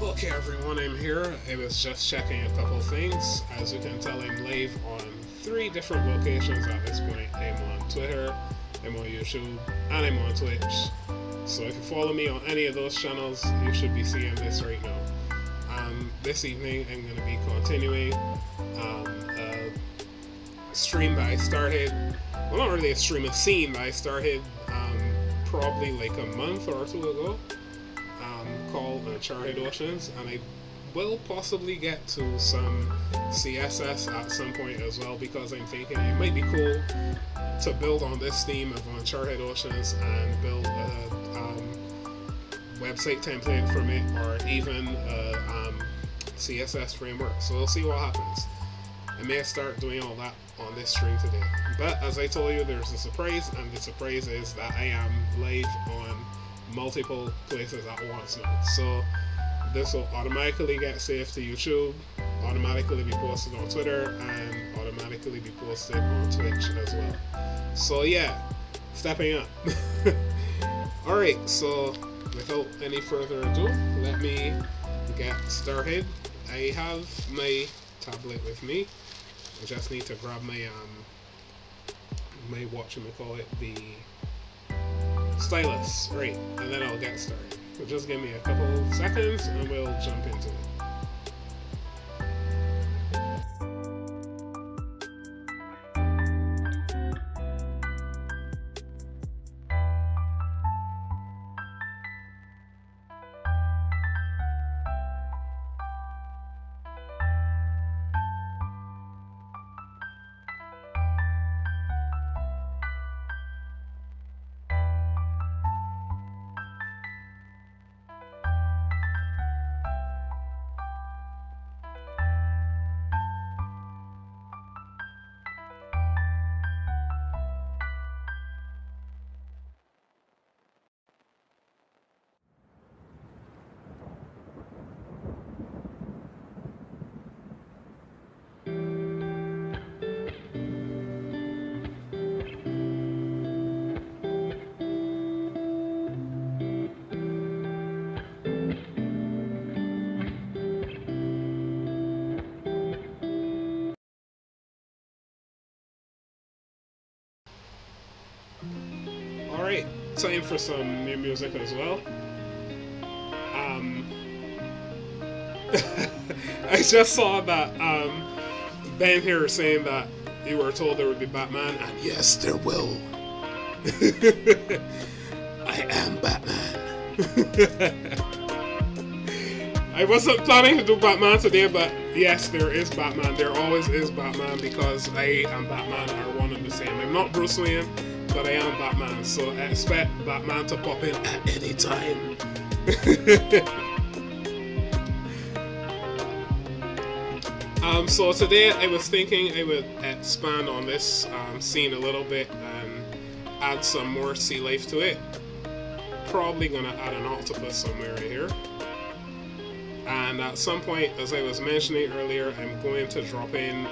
Okay everyone, I'm here. I was just checking a couple things. As you can tell, I'm live on 3 different locations at this point. I'm on Twitter, I'm on YouTube, and I'm on Twitch. So if you follow me on any of those channels, you should be seeing this right now. This evening I'm going to be continuing a stream that I started, well not really a stream, a scene that I started probably like a month or 2 ago, called Uncharted, and I will possibly get to some CSS at some point as well, because I'm thinking it might be cool to build on this theme of Uncharted Oceans and build a website template from it, or even a CSS framework. So we'll see what happens. I may start doing all that on this stream today. But as I told you, there's a surprise, and the surprise is that I am live on multiple places at once now. So this will automatically get saved to YouTube, automatically be posted on Twitter, and automatically be posted on Twitch as well. So yeah, stepping up. Alright, so without any further ado, let me get started. I have my tablet with me. I just need to grab my the stylus, right, and then I'll get started. So just give me a couple seconds and we'll jump into it. Alright, time for some new music as well. I just saw that Ben here saying that you were told there would be Batman, and yes, there will. I am Batman. I wasn't planning to do Batman today, but yes, there is Batman. There always is Batman, because I and Batman are one and the same. I'm not Bruce Wayne, but I am Batman, so I expect Batman to pop in at any time. So today I was thinking I would expand on this scene a little bit and add some more sea life to it. Probably gonna add an octopus somewhere in here. And at some point, as I was mentioning earlier, I'm going to drop in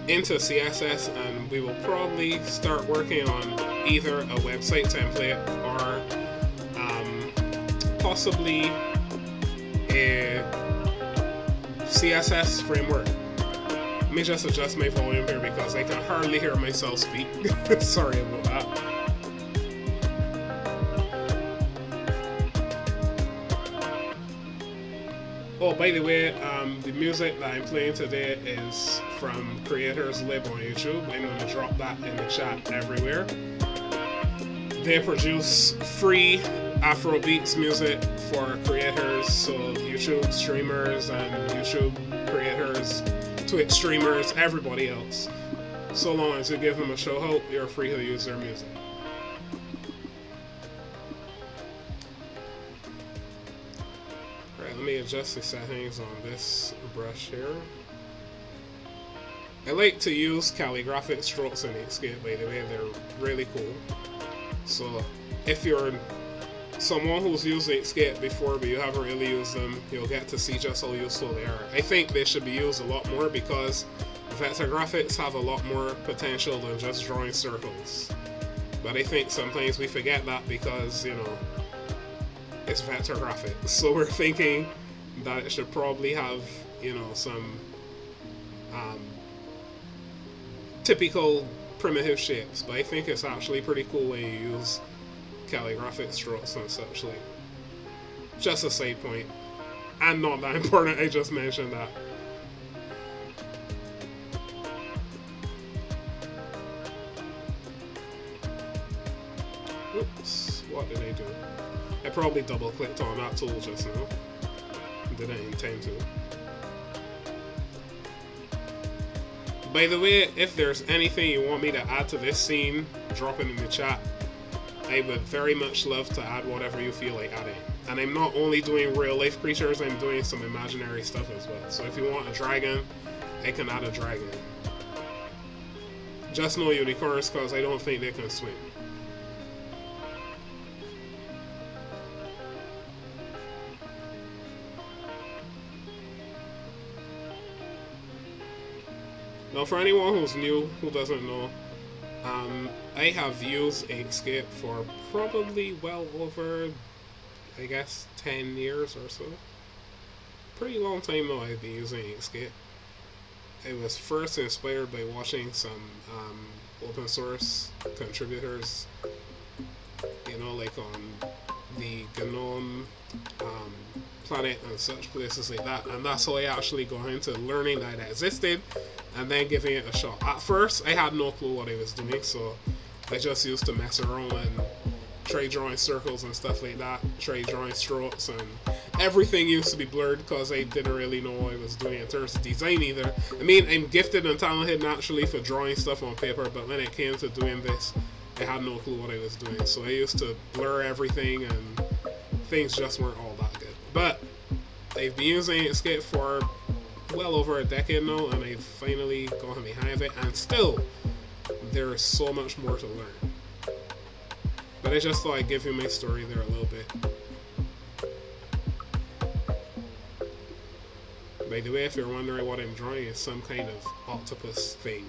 into CSS, and we will probably start working on either a website template or possibly a CSS framework. Let me just adjust my volume here because I can hardly hear myself speak. Sorry about that. Oh, by the way, the music that I'm playing today is from Creators Lib on YouTube. I'm going to drop that in the chat everywhere. They produce free Afrobeats music for creators, so YouTube streamers and YouTube creators, Twitch streamers, everybody else. So long as you give them a shout out, you're free to use their music. Alright, let me adjust the settings on this brush here. I like to use calligraphic strokes in Inkscape, by the way. They're really cool. So if you're someone who's used Inkscape before but you haven't really used them, you'll get to see just how useful they are. I think they should be used a lot more because vector graphics have a lot more potential than just drawing circles. But I think sometimes we forget that because, you know, it's vector graphics, so we're thinking that it should probably have, you know, some um, typical primitive shapes, but I think it's actually pretty cool when you use calligraphic strokes and such. Like, just a side point, and not that important. I just mentioned that. Oops, what did I do? I probably double clicked on that tool just now. Didn't intend to. By the way, if there's anything you want me to add to this scene, drop it in the chat. I would very much love to add whatever you feel like adding. And I'm not only doing real life creatures, I'm doing some imaginary stuff as well. So if you want a dragon, I can add a dragon. Just no unicorns, because I don't think they can swim. Now, for anyone who's new, who doesn't know, I have used Inkscape for probably well over, I guess, 10 years or so. Pretty long time now I've been using Inkscape. I was first inspired by watching some open source contributors, you know, like on the GNOME Planet and such places like that, and that's how I actually got into learning that it existed and then giving it a shot. At first I had no clue what I was doing, so I just used to mess around and try drawing circles and stuff like that, try drawing strokes, and everything used to be blurred because I didn't really know what I was doing in terms of design either. I mean, I'm gifted and talented naturally for drawing stuff on paper, but when it came to doing this, I had no clue what I was doing. So I used to blur everything and things just weren't all that good. But I've been using Inkscape for well over a decade now, and I've finally gotten the hang of it, and still there is so much more to learn. But I just thought I'd give you my story there a little bit. By the way, if you're wondering what I'm drawing, it's some kind of octopus thing.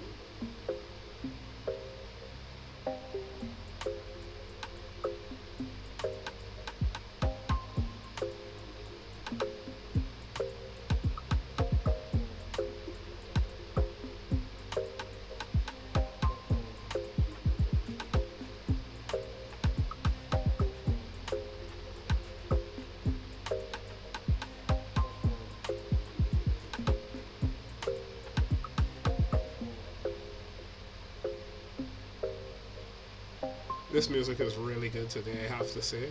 This music is really good today, I have to say.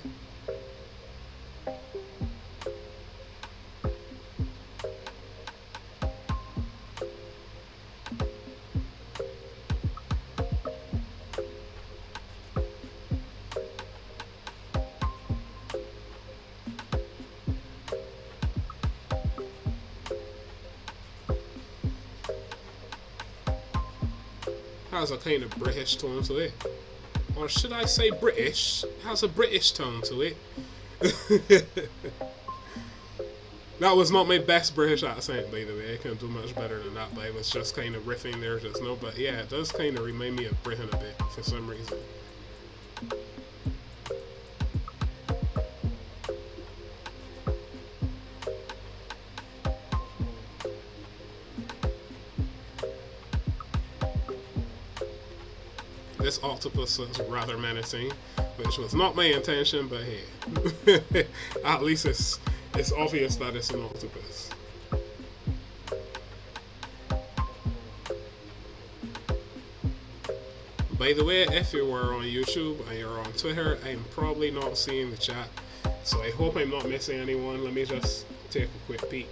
Has a kind of British tone to it. Or should I say British? It has a British tone to it. That was not my best British accent, by the way. I can do much better than that, but I was just kind of riffing there just now. But yeah, it does kind of remind me of Britain a bit, for some reason. This octopus looks rather menacing, which was not my intention, but hey. At least it's obvious that it's an octopus. By the way, if you were on YouTube and you're on Twitter, I'm probably not seeing the chat, so I hope I'm not missing anyone. Let me just take a quick peek.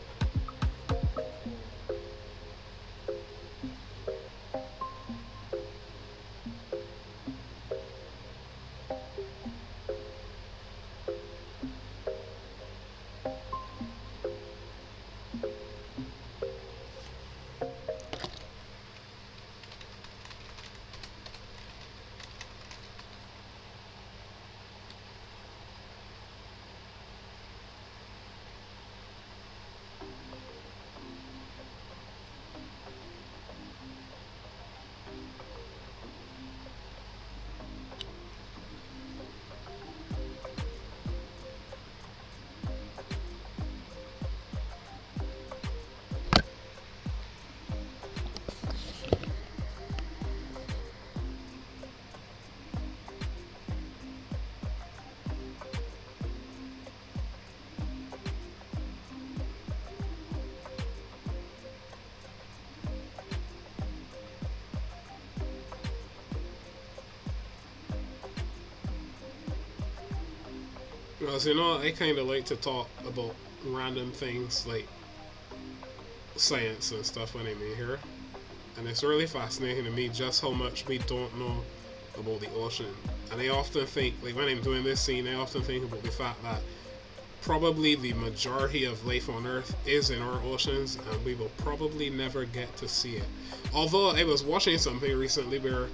As you know, I kind of like to talk about random things like science and stuff when I'm in here. And it's really fascinating to me just how much we don't know about the ocean. And I often think, like when I'm doing this scene, I often think about the fact that probably the majority of life on Earth is in our oceans, and we will probably never get to see it. Although I was watching something recently where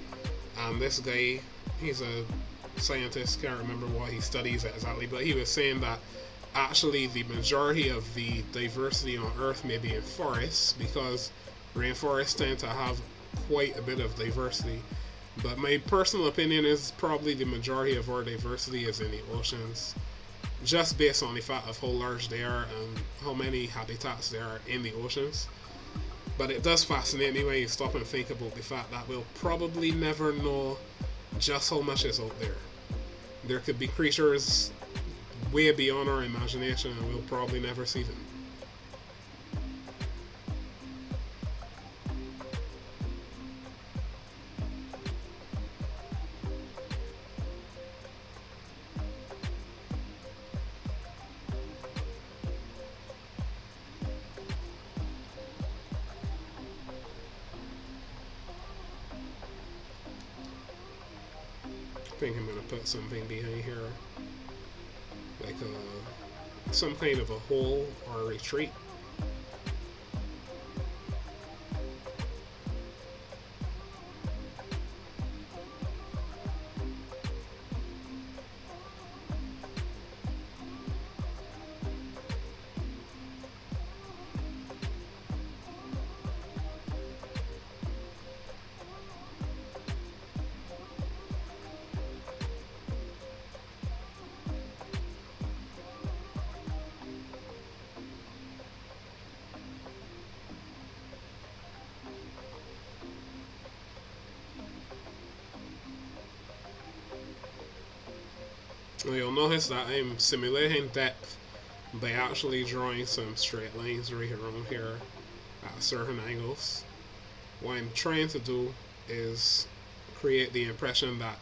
this guy, he's a scientist, can't remember what he studies exactly, but he was saying that actually the majority of the diversity on Earth may be in forests, because rainforests tend to have quite a bit of diversity. But my personal opinion is probably the majority of our diversity is in the oceans, just based on the fact of how large they are and how many habitats there are in the oceans. But it does fascinate me when you stop and think about the fact that we'll probably never know just how much is out there. There could be creatures way beyond our imagination, and we'll probably never see them. I think I'm gonna put something behind here, like some kind of a hole or a retreat. You'll notice that I'm simulating depth by actually drawing some straight lines right around here at certain angles. What I'm trying to do is create the impression that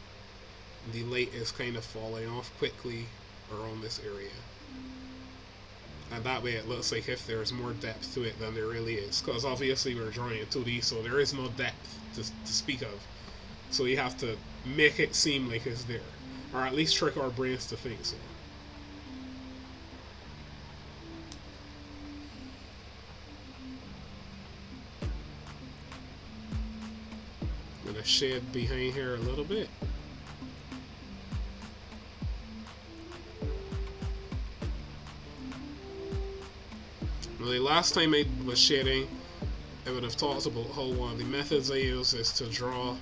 the light is kind of falling off quickly around this area. And that way it looks like if there's more depth to it than there really is. Because obviously we're drawing in 2D, so there is no depth to speak of. So you have to make it seem like it's there. Or at least trick our brains to think so. I'm gonna shade behind here a little bit. Well, the last time I was shading, I would have talked about how one of the methods I use is to draw,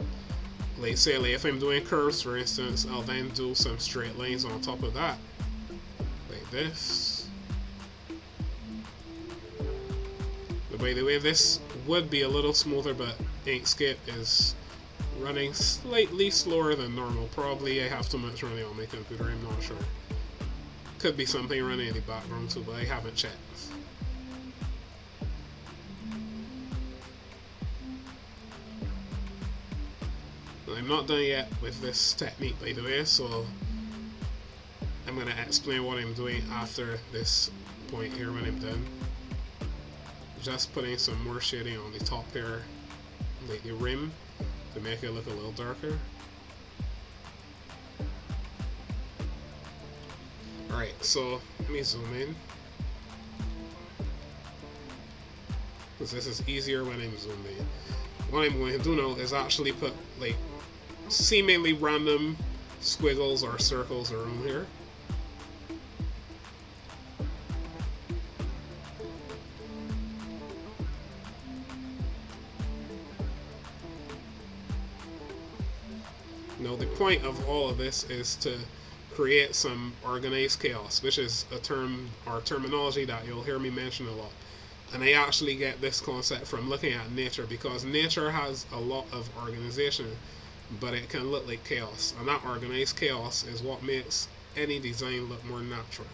like say like if I'm doing curves for instance, I'll then do some straight lines on top of that, like this. But by the way, this would be a little smoother, but Inkscape is running slightly slower than normal. Probably I have too much running on my computer, I'm not sure. Could be something running in the background too, but I haven't checked. I'm not done yet with this technique, by the way, so I'm going to explain what I'm doing after this point here when I'm done. Just putting some more shading on the top here, like the rim, to make it look a little darker. Alright, so let me zoom in, because this is easier when I'm zoomed in. What I'm going to do now is actually put like seemingly random squiggles or circles around here. Now the point of all of this is to create some organized chaos, which is a term or terminology that you'll hear me mention a lot. And I actually get this concept from looking at nature, because nature has a lot of organization, but it can look like chaos, and that organized chaos is what makes any design look more natural.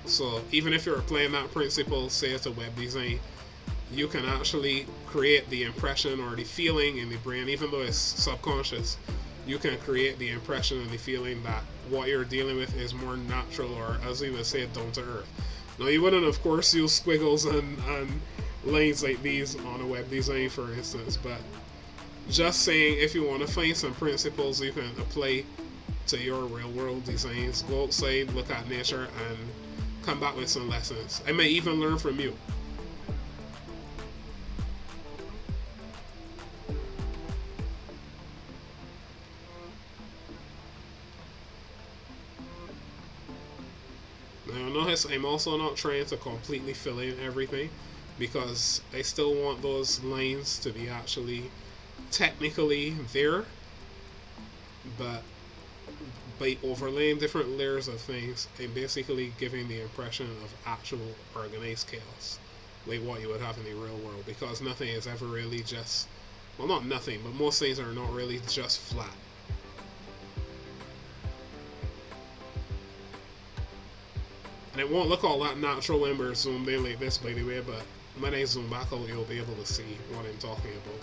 So even if you're applying that principle, say it's a web design, you can actually create the impression or the feeling in the brain, even though it's subconscious. You can create the impression and the feeling that what you're dealing with is more natural, or as we would say, down to earth. Now you wouldn't of course use squiggles and lines like these on a web design, for instance, but just saying, if you want to find some principles you can apply to your real world designs, go outside, look at nature, and come back with some lessons. I might even learn from you. Now notice I'm also not trying to completely fill in everything, because I still want those lines to be actually technically there, but by overlaying different layers of things, I'm basically giving the impression of actual organized chaos, like what you would have in the real world, because nothing is ever really just, well, not nothing, but most things are not really just flat. And it won't look all that natural when we're zoomed in like this, by the way, but when I zoom back out, you'll be able to see what I'm talking about.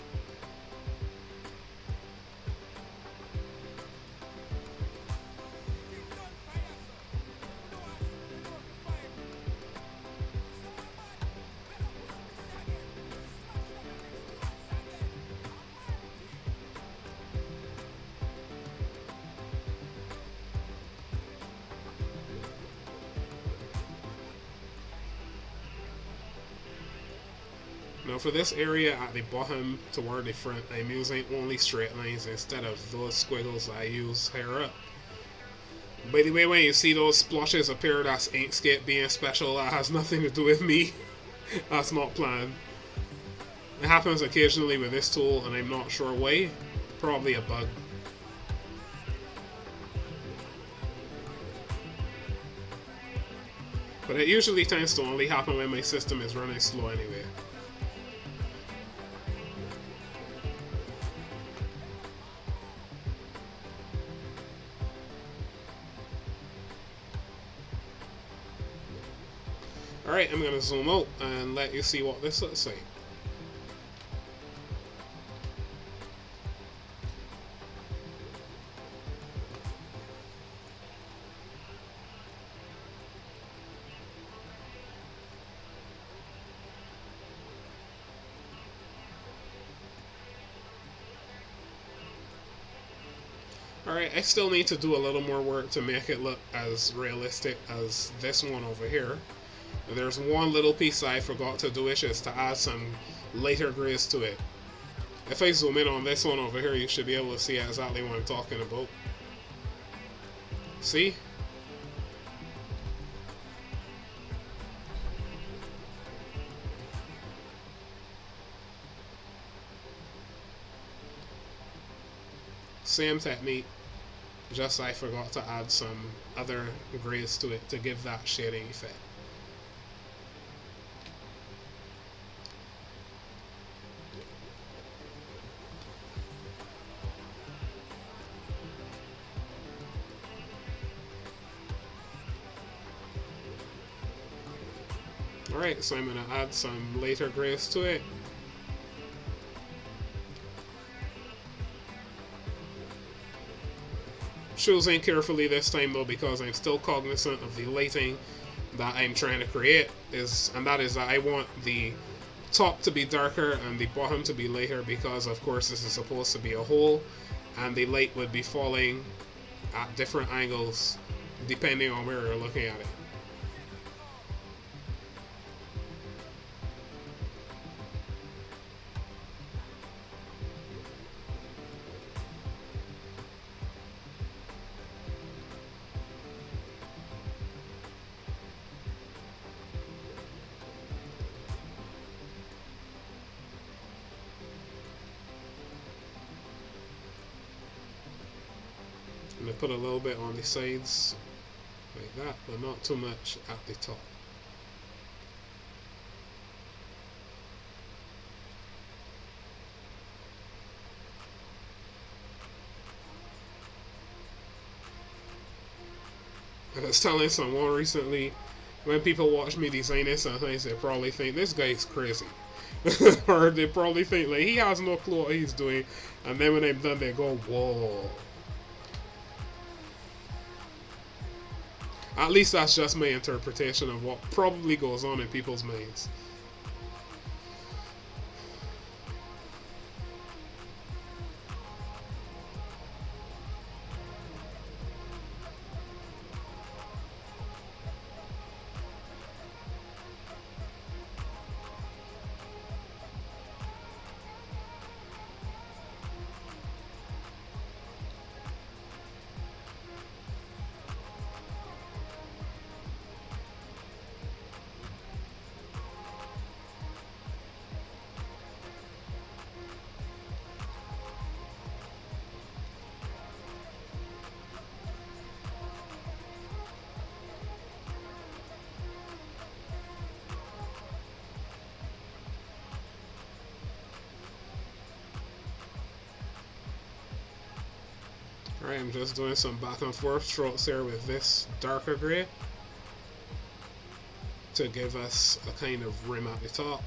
Now for this area at the bottom toward the front, I'm using only straight lines instead of those squiggles that I use higher up. By the way, when you see those splotches appear, that's Inkscape being special. That has nothing to do with me. That's not planned. It happens occasionally with this tool, and I'm not sure why. Probably a bug. But it usually tends to only happen when my system is running slow anyway. Alright, I'm going to zoom out and let you see what this looks like. Alright, I still need to do a little more work to make it look as realistic as this one over here. There's one little piece I forgot to do, which is to add some lighter grays to it. If I zoom in on this one over here, you should be able to see exactly what I'm talking about. See? Same technique, just I forgot to add some other grays to it to give that shading effect. Alright, so I'm going to add some lighter grays to it. Choosing carefully this time though, because I'm still cognizant of the lighting that I'm trying to create, and that is that I want the top to be darker and the bottom to be lighter, because of course this is supposed to be a hole and the light would be falling at different angles depending on where you're looking at it. I'm going to put a little bit on the sides like that, but not too much at the top. I was telling someone recently, when people watch me design this, sometimes they probably think this guy's crazy. Or they probably think like he has no clue what he's doing, and then when I'm done they go, whoa. At least that's just my interpretation of what probably goes on in people's minds. Alright, I'm just doing some back and forth strokes here with this darker grey to give us a kind of rim at the top.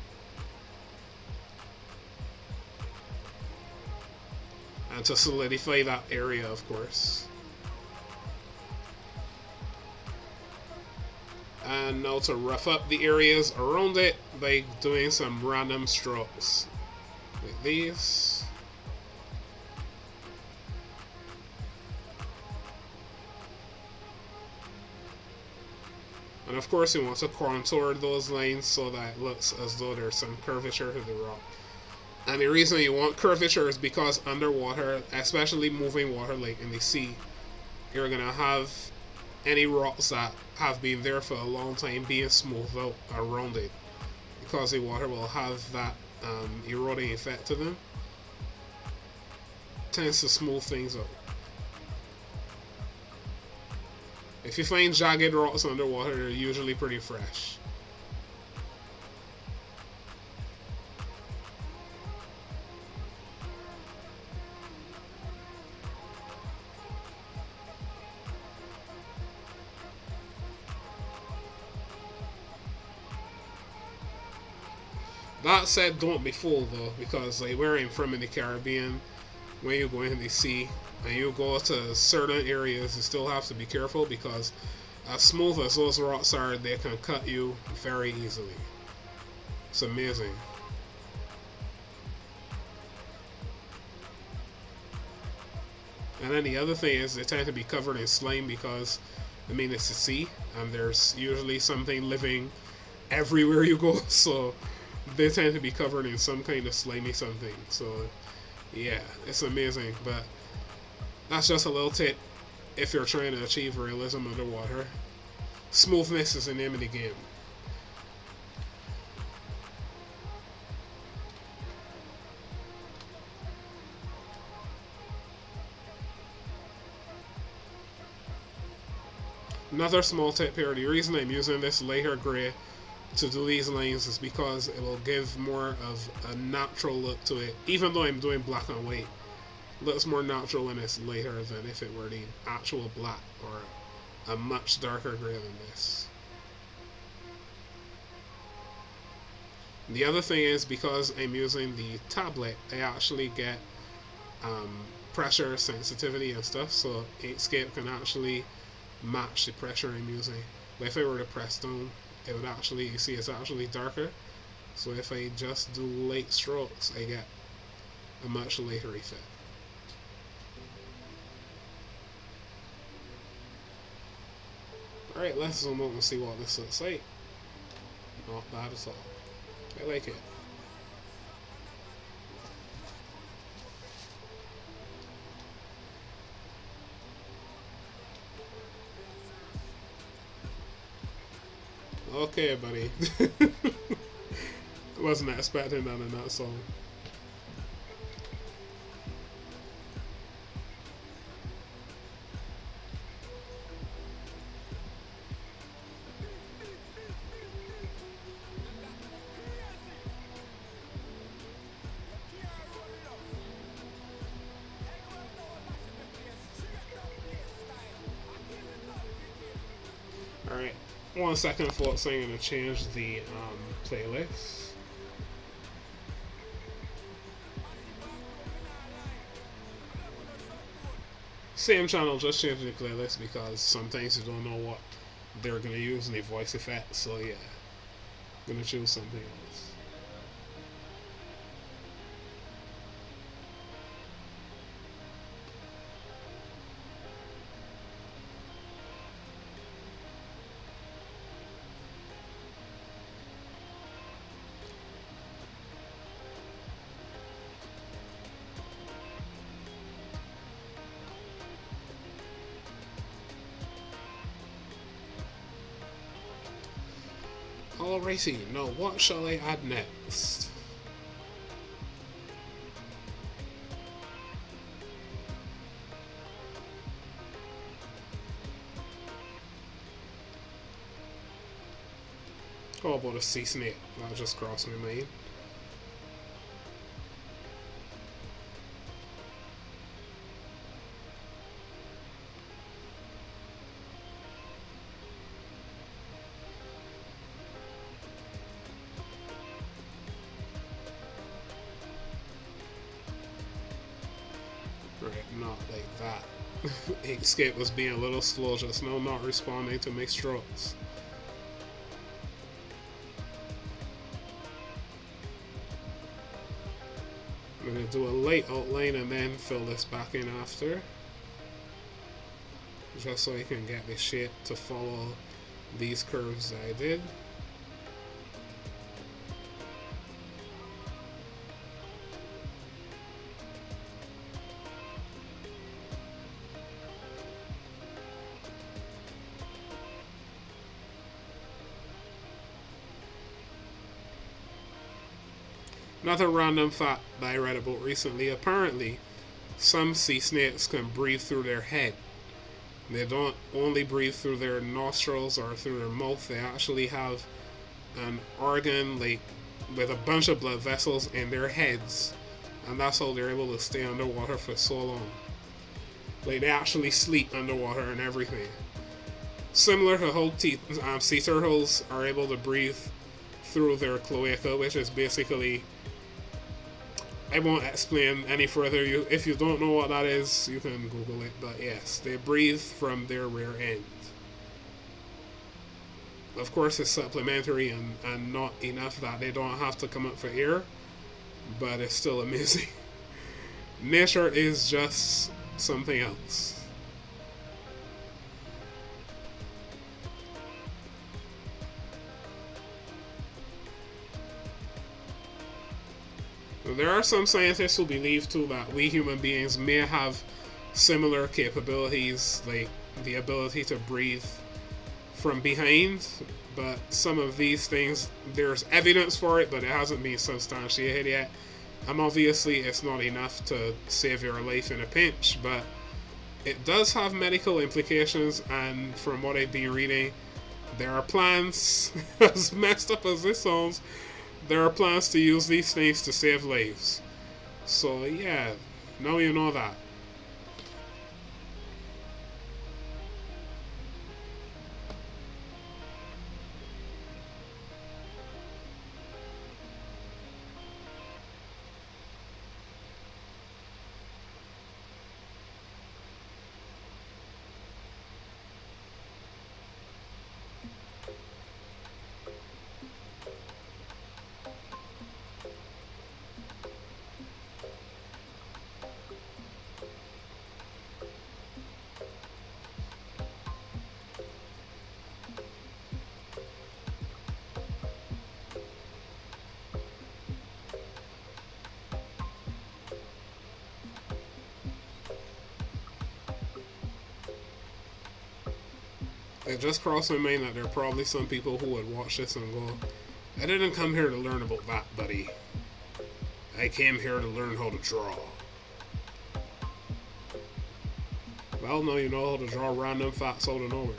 And to solidify that area, of course. And now to rough up the areas around it by doing some random strokes like these. And of course you want to contour those lines so that it looks as though there's some curvature to the rock. And the reason you want curvature is because underwater, especially moving water like in the sea, you're going to have any rocks that have been there for a long time being smoothed out around it. Because the water will have that eroding effect to them. It tends to smooth things out. If you find jagged rocks underwater, they're usually pretty fresh. That said, don't be fooled though, because like where I'm from in the Caribbean, when you go into the sea and you go to certain areas, you still have to be careful because as smooth as those rocks are, they can cut you very easily. It's amazing. And then the other thing is they tend to be covered in slime because, I mean, it's the sea and there's usually something living everywhere you go, so they tend to be covered in some kind of slimy something. So yeah, it's amazing, but that's just a little tip if you're trying to achieve realism underwater. Smoothness is the name of the game. Another small tip here, the reason I'm using this lighter grey to do these lines is because it will give more of a natural look to it. Even though I'm doing black and white, it looks more natural when it's lighter than if it were the actual black or a much darker grey than this. The other thing is because I'm using the tablet, I actually get pressure sensitivity and stuff, so Inkscape can actually match the pressure I'm using. But if I were to press down, it would actually, you see it's actually darker. So if I just do light strokes, I get a much lighter effect. Alright, let's zoom out and see what this looks like. Not bad at all. I like it. Okay, buddy. Wasn't expecting that in that song. Alright, 1 second folks, I'm going to change the playlist. Same channel, just change the playlist because sometimes you don't know what they're gonna use any voice effects, so yeah, I'm gonna choose something else. Alrighty, now what shall I add next? How about a sea snake? That just crossed my mind. Right, not like that. Inkscape was being a little slow just now, not responding to my strokes. I'm going to do a light outline and then fill this back in after. Just so I can get the shape to follow these curves that I did. Another random fact that I read about recently, apparently some sea snakes can breathe through their head. They don't only breathe through their nostrils or through their mouth, they actually have an organ like with a bunch of blood vessels in their heads, and that's how they're able to stay underwater for so long. Like they actually sleep underwater and everything. Similar to how sea turtles are able to breathe through their cloaca, which is basically, I won't explain any further. If you don't know what that is, you can Google it. But yes, they breathe from their rear end. Of course, it's supplementary and not enough that they don't have to come up for air, but it's still amazing. Nature is just something else. There are some scientists who believe too that we human beings may have similar capabilities, like the ability to breathe from behind, but some of these things, there's evidence for it, but it hasn't been substantiated yet. And obviously it's not enough to save your life in a pinch, but it does have medical implications, and from what I've been reading, there are plans, as messed up as this sounds, there are plans to use these things to save lives. So yeah, now you know that. It just crossed my mind that there are probably some people who would watch this and go, I didn't come here to learn about that, buddy. I came here to learn how to draw. Well, now you know how to draw random facts out of nowhere.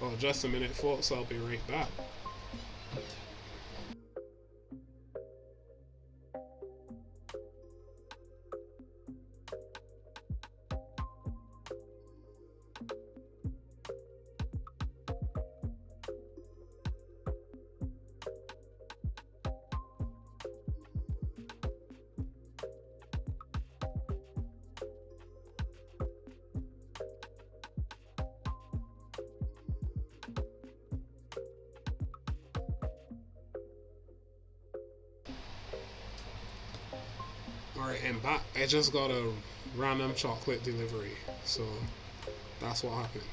Oh, just a minute, folks. I'll be right back. Alright, and back, I just got a random chocolate delivery, so that's what happened.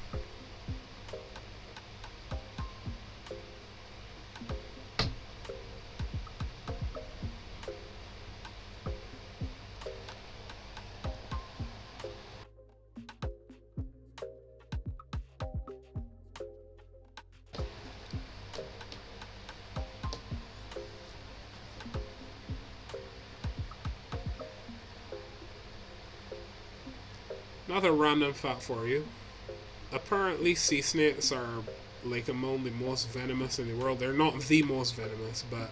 Another random fact for you. Apparently, sea snakes are like among the most venomous in the world. They're not the most venomous, but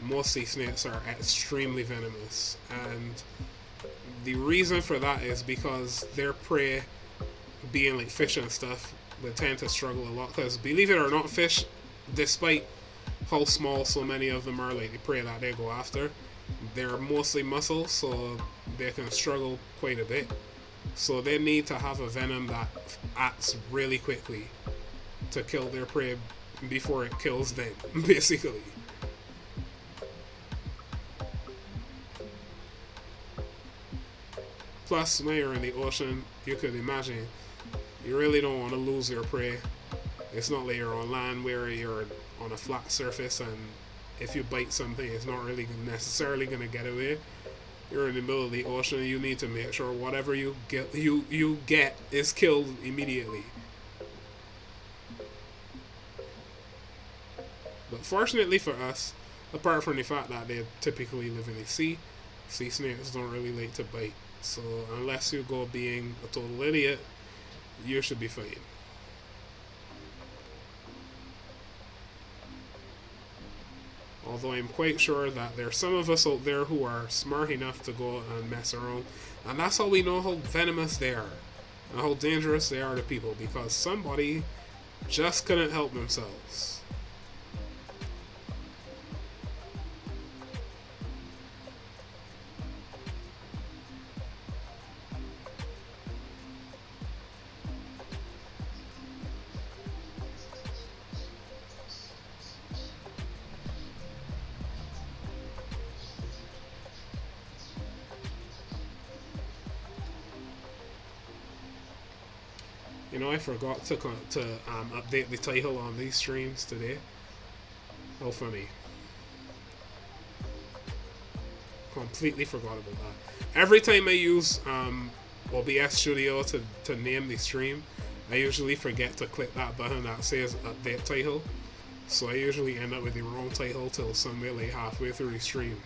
most sea snakes are extremely venomous. And the reason for that is because their prey, being like fish and stuff, would tend to struggle a lot. Because believe it or not, fish, despite how small so many of them are, like the prey that they go after, they're mostly mussels, so they can struggle quite a bit. So they need to have a venom that acts really quickly to kill their prey before it kills them, basically. Plus, when you're in the ocean, you could imagine you really don't want to lose your prey. It's not like you're on land where you're on a flat surface and if you bite something, it's not really necessarily going to get away. You're in the middle of the ocean, you need to make sure whatever you get is killed immediately. But fortunately for us, apart from the fact that they typically live in the sea snakes don't really like to bite. So unless you go being a total idiot, you should be fine. Although I'm quite sure that there's some of us out there who are smart enough to go and mess around. And that's how we know how venomous they are. And how dangerous they are to people. Because somebody just couldn't help themselves. You know, I forgot to update the title on these streams today. How funny. Completely forgot about that. Every time I use OBS Studio to name the stream, I usually forget to click that button that says update title. So I usually end up with the wrong title till somewhere like halfway through the stream.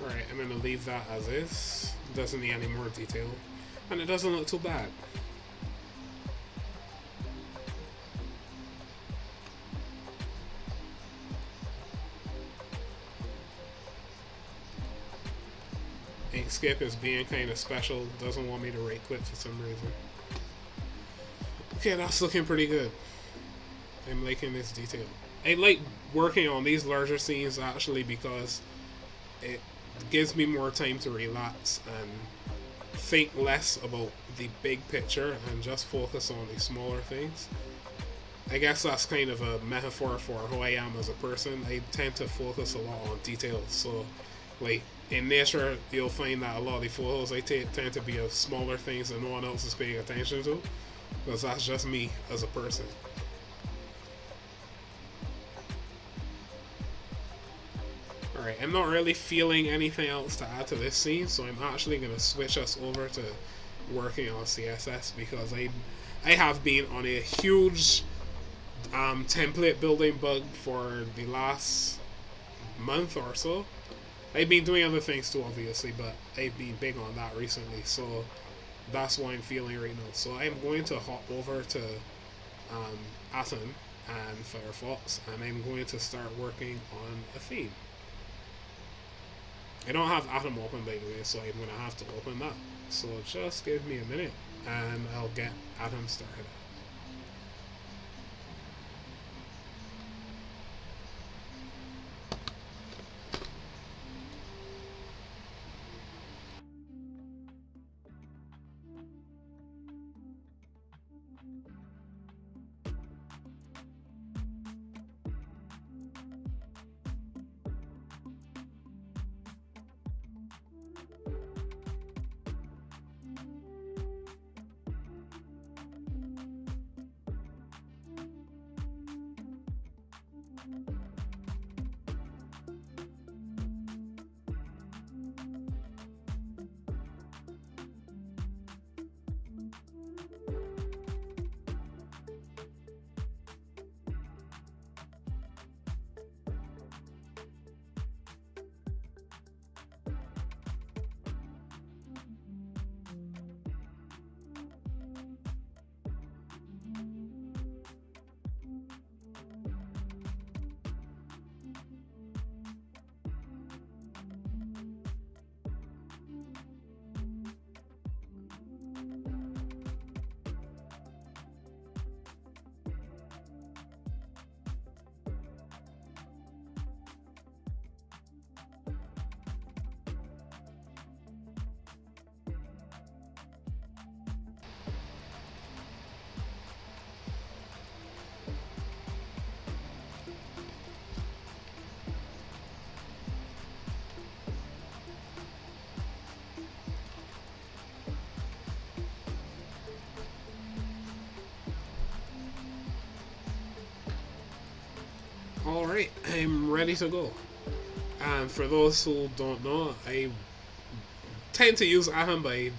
Alright, I'm gonna leave that as is. It doesn't need any more detail. And it doesn't look too bad. Inkscape is being kind of special. Doesn't want me to right click for some reason. Okay, that's looking pretty good. I'm liking this detail. I like working on these larger scenes actually because it gives me more time to relax and think less about the big picture and just focus on the smaller things. I guess that's kind of a metaphor for who I am as a person. I tend to focus a lot on details. So, like, in nature, you'll find that a lot of the photos I take tend to be of smaller things that no one else is paying attention to. Because that's just me as a person. Alright, I'm not really feeling anything else to add to this scene, so I'm actually going to switch us over to working on CSS because I have been on a huge template building bug for the last month or so. I've been doing other things too, obviously, but I've been big on that recently, so that's what I'm feeling right now. So I'm going to hop over to Atom and Firefox, and I'm going to start working on a theme. I don't have Atom open, by the way, so I'm going to have to open that. So just give me a minute and I'll get Atom started. Alright, I'm ready to go. And for those who don't know, I tend to use Atom, but I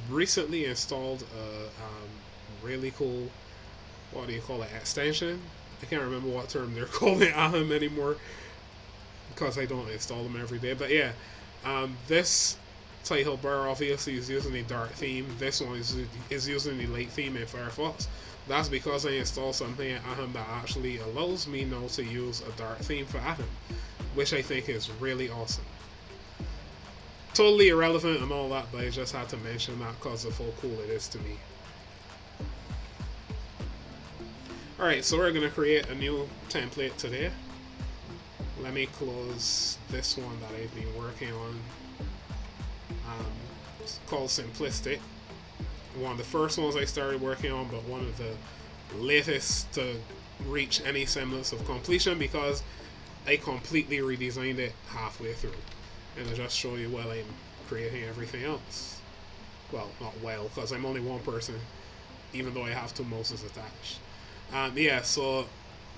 recently installed a really cool, what do you call it, extension? I can't remember what term they're calling Atom anymore because I don't install them every day. But yeah, this title bar obviously is using the dark theme. This one is using the light theme in Firefox. That's because I installed something in Atom that actually allows me now to use a dark theme for Atom, which I think is really awesome. Totally irrelevant and all that, but I just had to mention that because of how cool it is to me. Alright, so we're going to create a new template today. Let me close this one that I've been working on. It's called Simplistic. One of the first ones I started working on, but one of the latest to reach any semblance of completion because I completely redesigned it halfway through. And I'll just show you while I'm creating everything else. Well, not well, because I'm only one person, even though I have two mouses attached. Yeah, so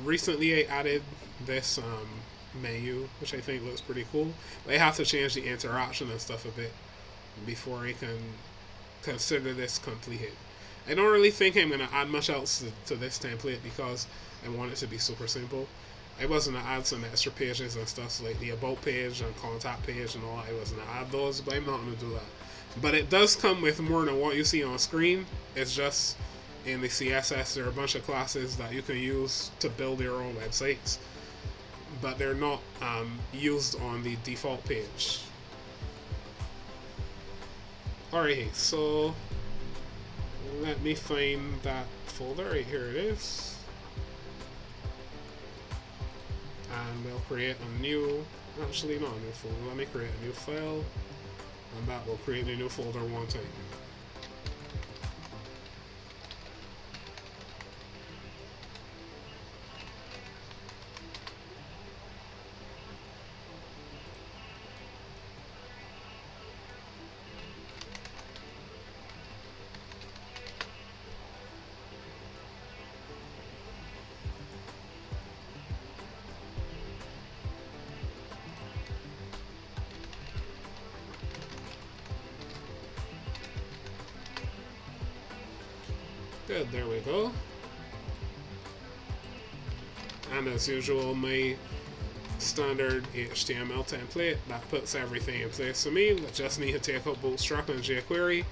recently I added this menu, which I think looks pretty cool. But I have to change the interaction and stuff a bit before I can consider this completed. I don't really think I'm going to add much else to this template because I want it to be super simple. I was going to add some extra pages and stuff, so like the about page and contact page and all that. I was going to add those, but I'm not going to do that. But it does come with more than what you see on screen. It's just in the CSS there are a bunch of classes that you can use to build your own websites, but they're not used on the default page. Alright, so let me find that folder. Right here it is. And we'll create a new, actually not a new folder, let me create a new file, and that will create a new folder one time. Good, there we go. And as usual, my standard HTML template that puts everything in place for me. I just need to take up Bootstrap and jQuery.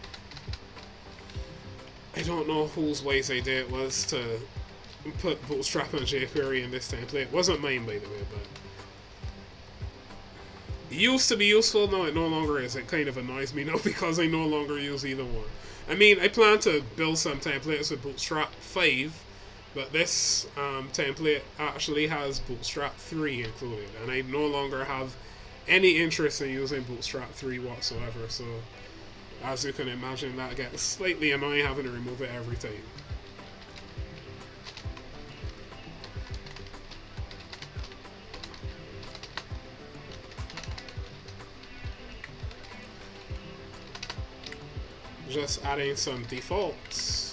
I don't know whose wise idea it was to put Bootstrap and jQuery in this template. It wasn't mine, by the way, used to be useful, now it no longer is. It kind of annoys me now because I no longer use either one. I mean, I plan to build some templates with Bootstrap 5, but this template actually has Bootstrap 3 included, and I no longer have any interest in using Bootstrap 3 whatsoever, so as you can imagine, that gets slightly annoying having to remove it every time. Just adding some defaults.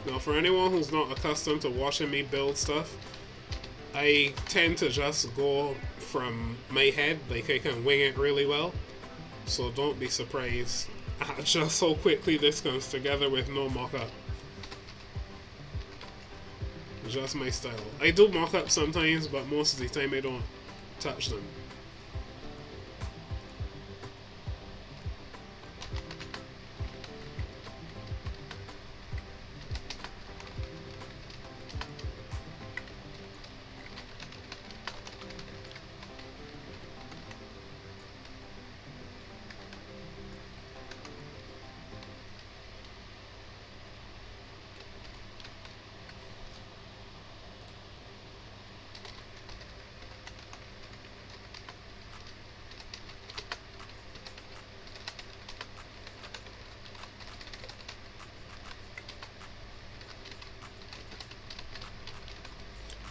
Now, for anyone who's not accustomed to watching me build stuff, I tend to just go from my head, like I can wing it really well. So don't be surprised at just how quickly this comes together with no mock-up. Just my style. I do mock-up sometimes, but most of the time I don't touch them.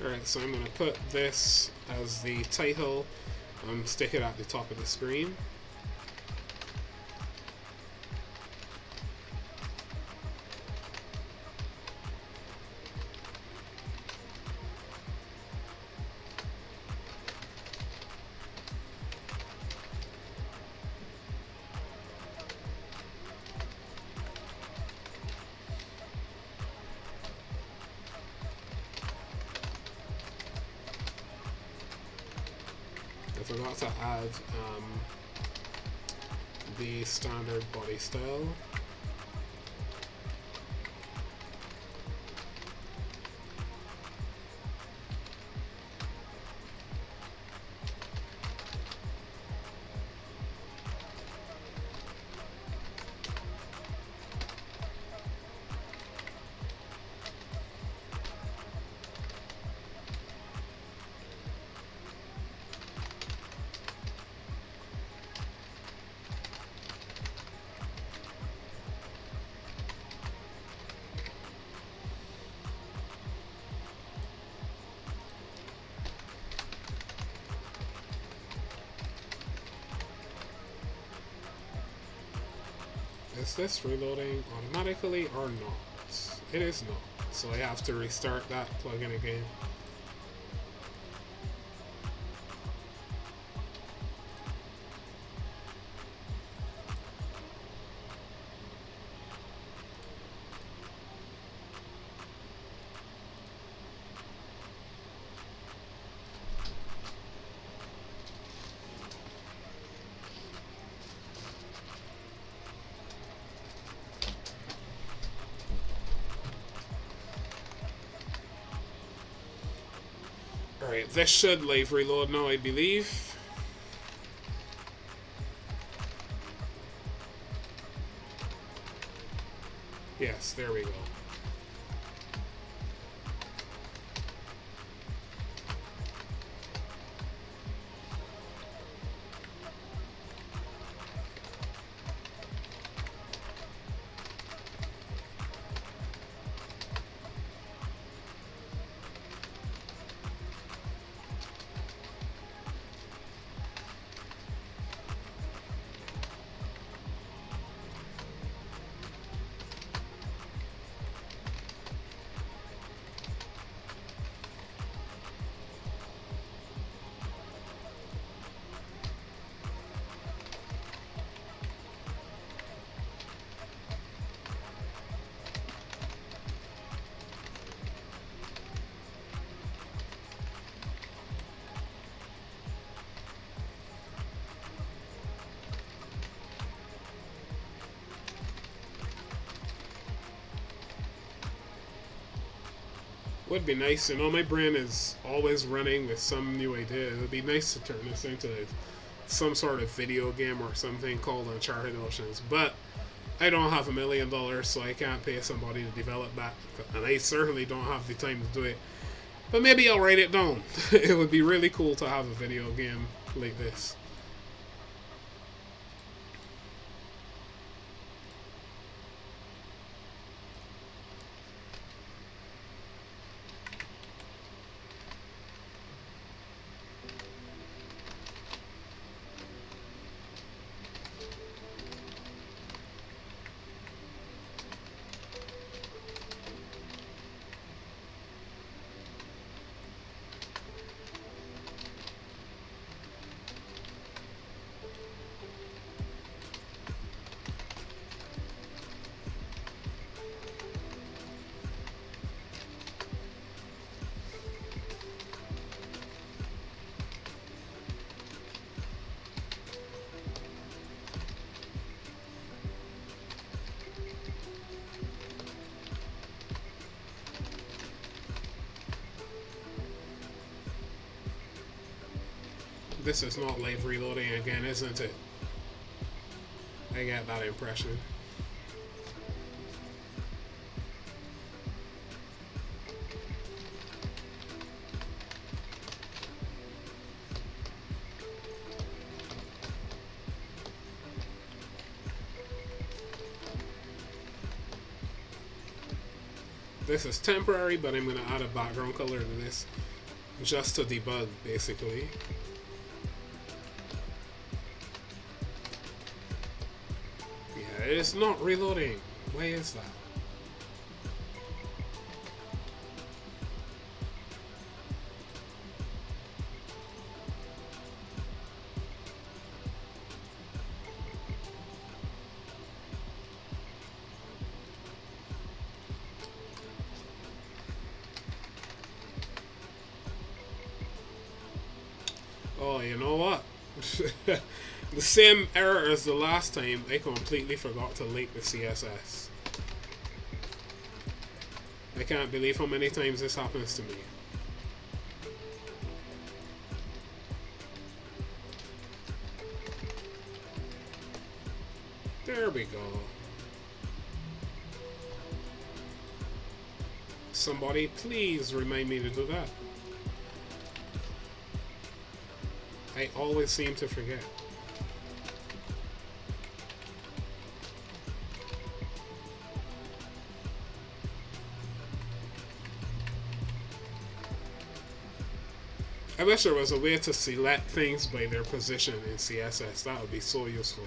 Alright, so I'm going to put this as the title, stick it at the top of the screen. I forgot to add the standard body style. Is this reloading automatically or not? It is not, so I have to restart that plugin again. Alright, this should live reload now, I believe. Yes, there we go. would be nice. You know, my brain is always running with some new idea. It would be nice to turn this into some sort of video game or something called Uncharted Oceans. But I don't have $1 million, so I can't pay somebody to develop that. And I certainly don't have the time to do it. But maybe I'll write it down. It would be really cool to have a video game like this. This is not live reloading again, isn't it? I get that impression. This is temporary, but I'm going to add a background color to this just to debug, basically. Yeah, it's not reloading. Why is that? Oh, you know what? The same error as the last time, I completely forgot to link the CSS. I can't believe how many times this happens to me. There we go. Somebody please remind me to do that. I always seem to forget. I wish there was a way to select things by their position in CSS. That would be so useful.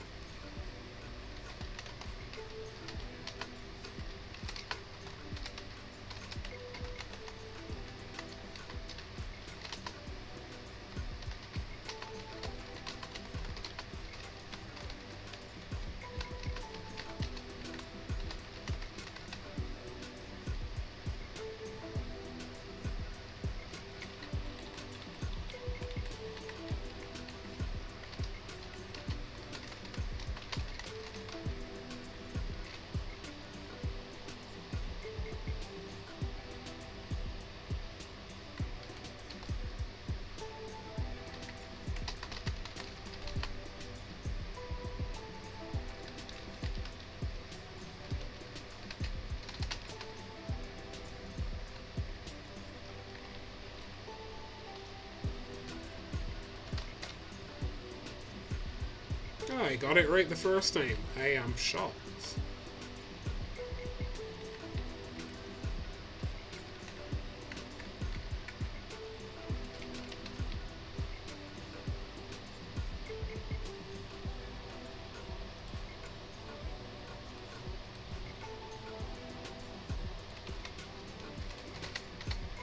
Oh, I got it right the first time. I am shocked.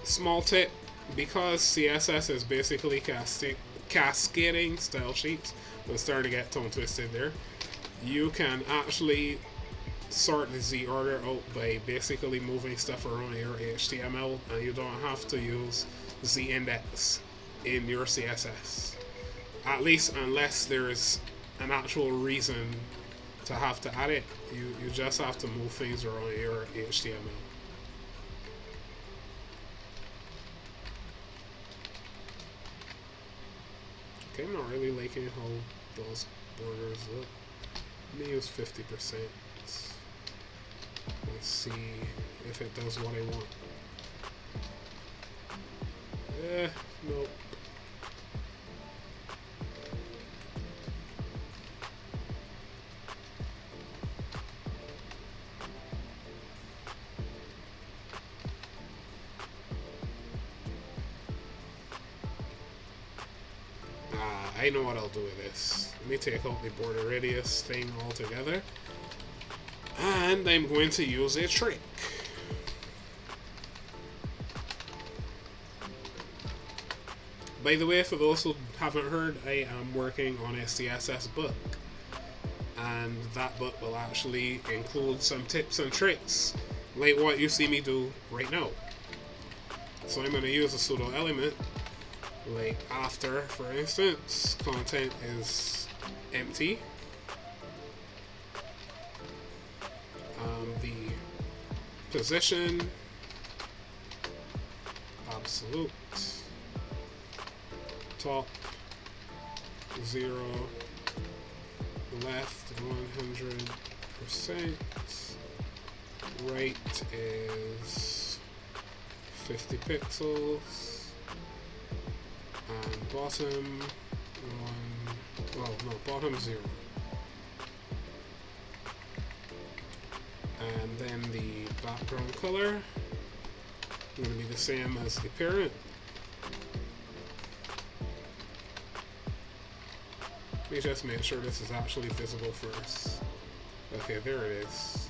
Small tip, because CSS is basically cascading style sheets, we're starting to get tongue twisted there. You can actually sort the Z order out by basically moving stuff around your HTML, and you don't have to use Z index in your CSS. At least unless there's an actual reason to have to add it, you just have to move things around your HTML. Okay, I'm not really liking how those borders look. Let me use 50%. Let's see if it does what I want. Nope. I know what I'll do with this. Let me take out the border radius thing altogether. And I'm going to use a trick. By the way, for those who haven't heard, I am working on a CSS book. And that book will actually include some tips and tricks, like what you see me do right now. So I'm going to use a pseudo element, like after, for instance, content is empty. The position, absolute, top, 0, left, 100%, right is 50 pixels, and bottom, bottom 0. And then the background color going to be the same as the parent. Let me just make sure this is actually visible first. Okay, there it is.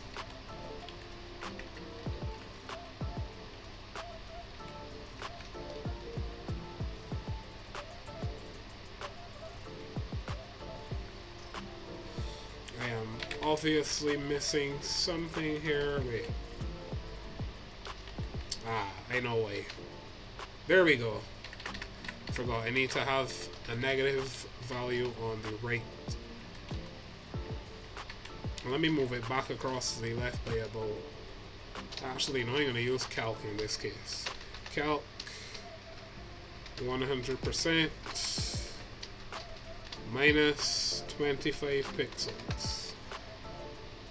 I am obviously missing something here. Wait. I know why. There we go. Forgot. I need to have a negative value on the right. Let me move it back across to the left by about. Actually, no, I'm going to use calc in this case. Calc 100% minus 25 pixels.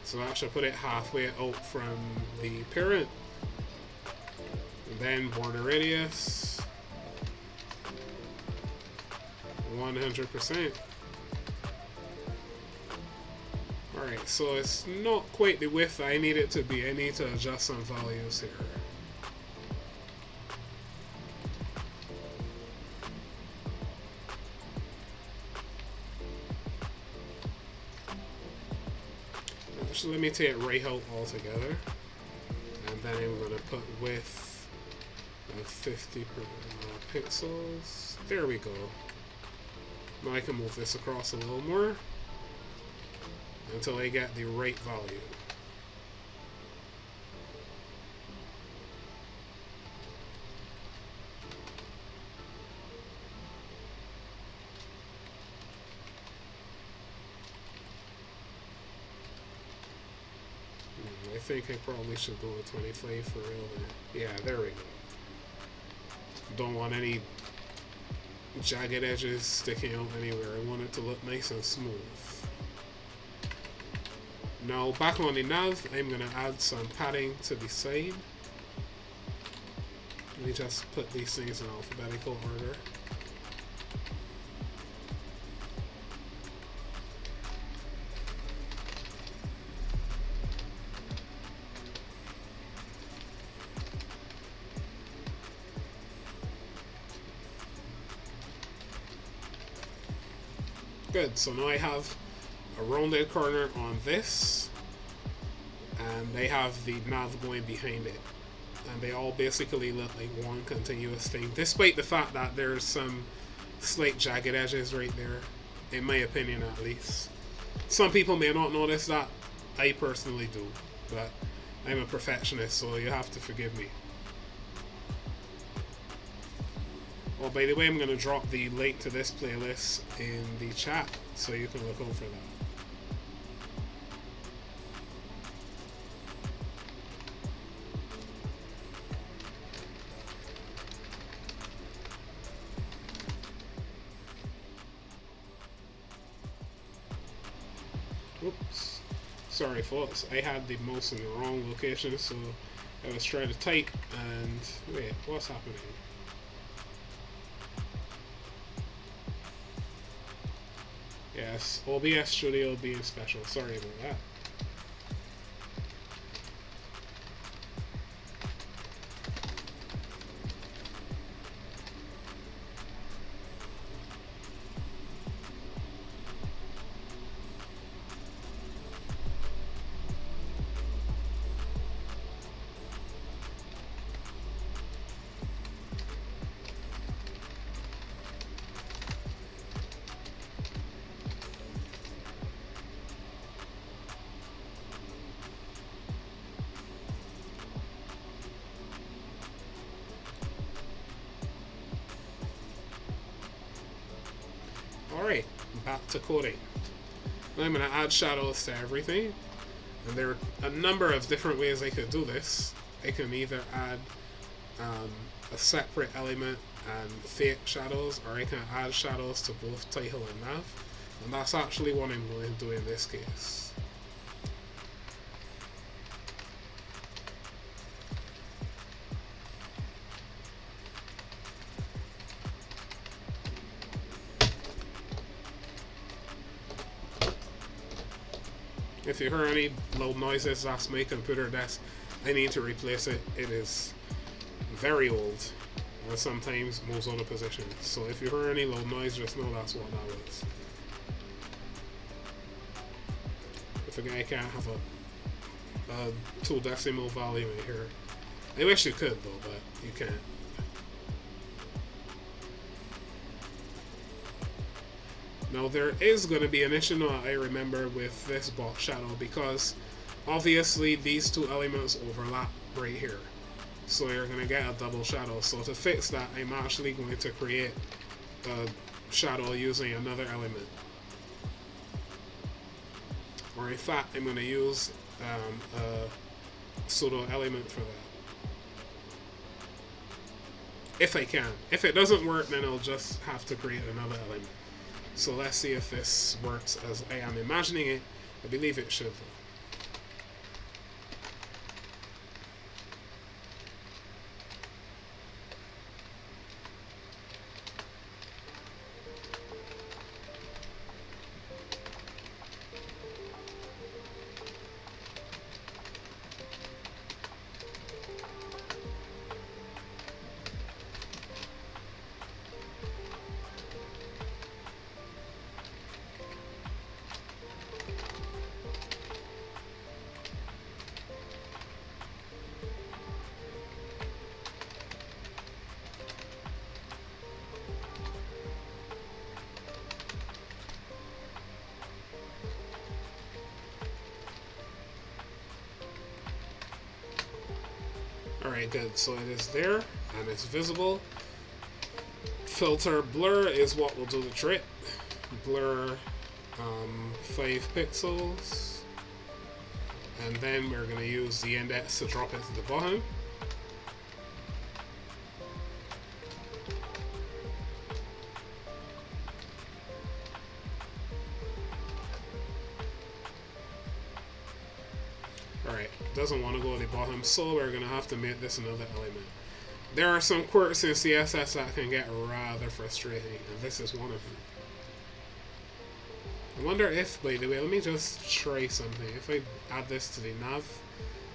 So that should put it halfway out from the parent. And then border radius 100%. Alright, so it's not quite the width I need it to be. I need to adjust some values here. Actually, let me take right out altogether. And then I'm going to put width of 50 pixels. There we go. Now I can move this across a little more until I get the right value. I think I probably should go with 25 for real there. Yeah, there we go. Don't want any jagged edges sticking out anywhere. I want it to look nice and smooth. Now back on the nav, I'm going to add some padding to the side. Let me just put these things in alphabetical order. Good, so now I have a rounded corner on this, and I have the nav going behind it, and they all basically look like one continuous thing, despite the fact that there's some slight jagged edges right there, in my opinion at least. Some people may not notice that, I personally do, but I'm a perfectionist, so you have to forgive me. Oh, by the way, I'm going to drop the link to this playlist in the chat, so you can look over that. Whoops. Sorry folks, I had the mouse in the wrong location, so I was trying to type and... wait, what's happening? Yes, OBS Studio being special, sorry about that. Alright, back to coding. Now I'm going to add shadows to everything. And there are a number of different ways I could do this. I can either add a separate element and fake shadows, or I can add shadows to both title and nav. And that's actually what I'm going to do in this case. If you hear any loud noises, that's my computer desk. I need to replace it. It is very old and sometimes moves out of position. So if you hear any loud noise, just know that's what that was. If a guy can't have a 2 decimal value in here. I wish you could though, but you can't. Now there is going to be an issue now I remember with this box shadow, because obviously these two elements overlap right here. So you're going to get a double shadow. So to fix that, I'm actually going to create a shadow using another element. Or in fact, I'm going to use a pseudo element for that. If I can. If it doesn't work, then I'll just have to create another element. So let's see if this works as I am imagining it. I believe it should though. Alright, good. So it is there, and it's visible. Filter blur is what will do the trick. Blur 5 pixels. And then we're going to use the index to drop it to the bottom. Alright, doesn't want to go to the bottom, so we're going to have to make this another element. There are some quirks in CSS that can get rather frustrating, and this is one of them. I wonder if, by the way, let me just try something. If I add this to the nav,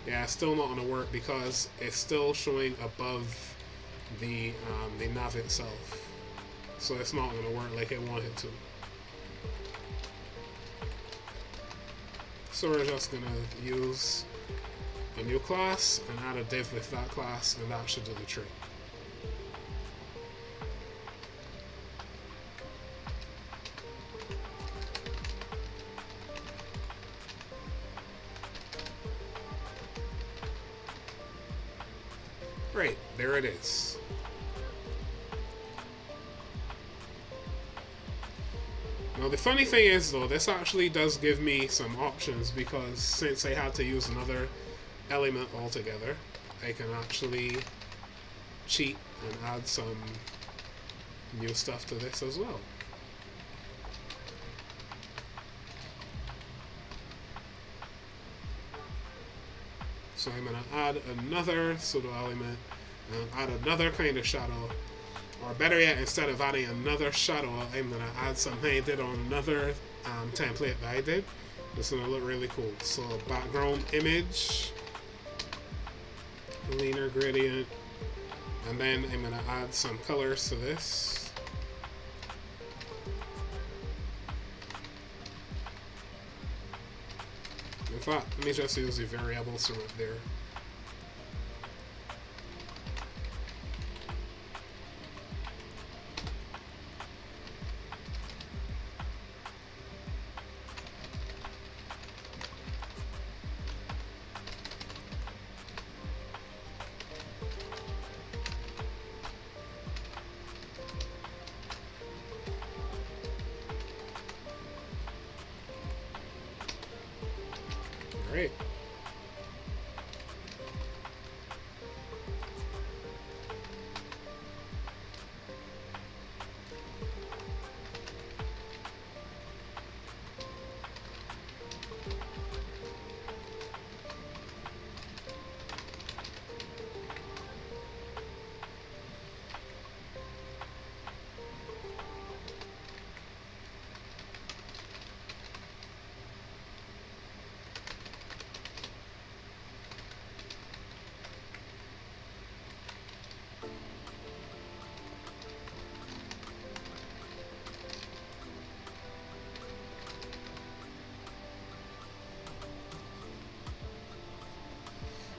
yeah, it's still not going to work because it's still showing above the nav itself. So it's not going to work like I want it to. So we're just going to use a new class and add a div with that class, and that should do the trick. Right, there it is. Now the funny thing is though, this actually does give me some options, because since I had to use another element altogether, I can actually cheat and add some new stuff to this as well. So I'm gonna add another pseudo element and add another kind of shadow. Or better yet, instead of adding another shadow, I'm gonna add something I did on another template that I did. It's gonna look really cool. So background image, linear gradient, and then I'm gonna add some colors to this. In fact, let me just use the variables right there. Alright.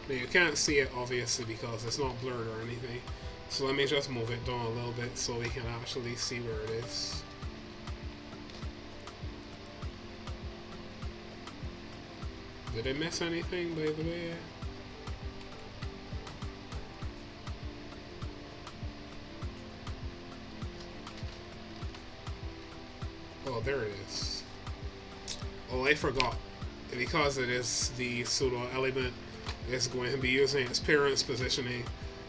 Now you can't see it obviously because it's not blurred or anything. So let me just move it down a little bit so we can actually see where it is. Did I miss anything, by the way? Oh, there it is. Oh, I forgot. Because it is the pseudo element, it's going to be using its parent's positioning,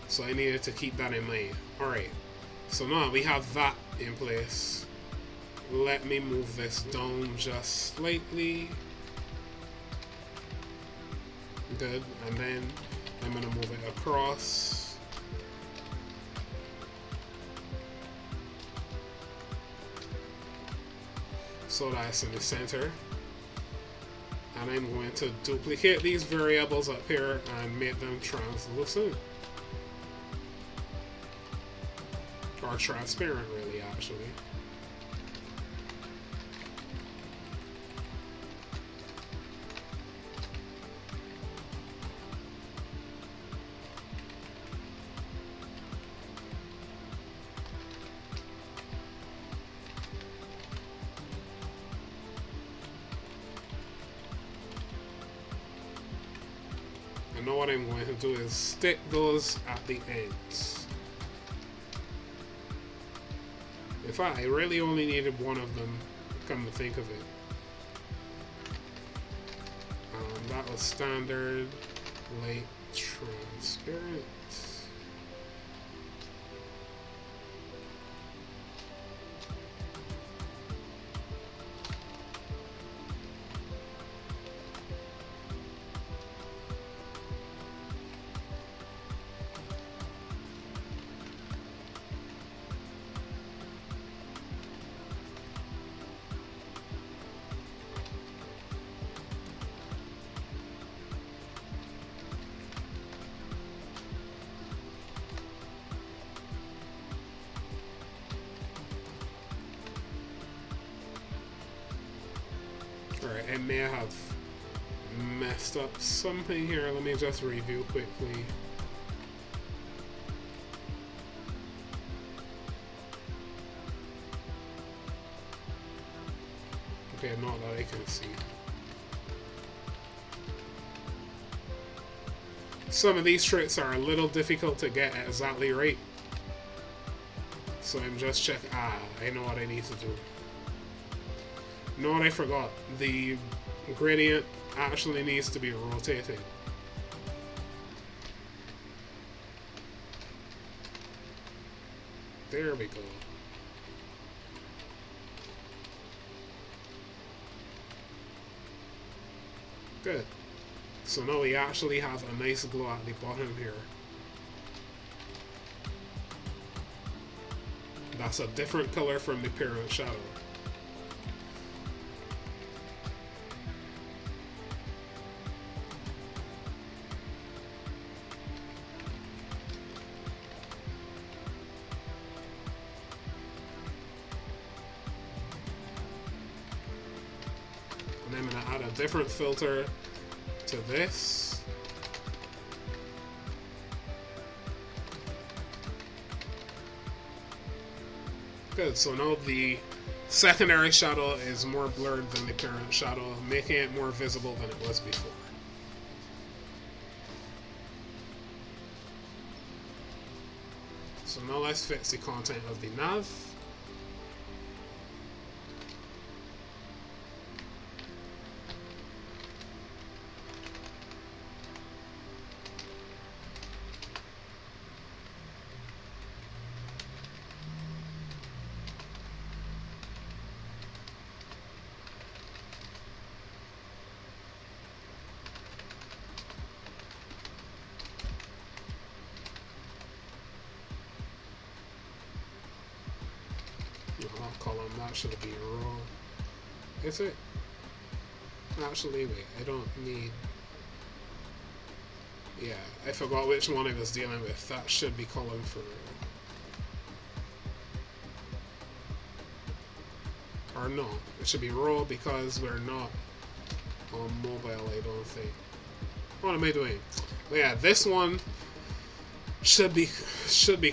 so I needed to keep that in mind. Alright, so now we have that in place. Let me move this down just slightly. Good, and then I'm going to move it across. So that's in the center. And I'm going to duplicate these variables up here and make them translucent. Or transparent, really, actually. And now what I'm going to do is stick those at the ends. In fact, I really only needed one of them, come to think of it. That was standard, light, transparent. Alright, I may have messed up something here. Let me just review quickly. Okay, not that I can see. Some of these traits are a little difficult to get exactly right. So I'm just checking. I know what I need to do. No, I forgot. The gradient actually needs to be rotated. There we go. Good. So now we actually have a nice glow at the bottom here. That's a different color from the parent shadow. And I'm going to add a different filter to this. Good, so now the secondary shadow is more blurred than the parent shadow, making it more visible than it was before. So now let's fix the content of the nav. Column, that should be raw. Is it? Actually, wait, I don't need... Yeah, I forgot which one I was dealing with. That should be column for... Or no, it should be raw because we're not on mobile, I don't think. What am I doing? But yeah, this one should be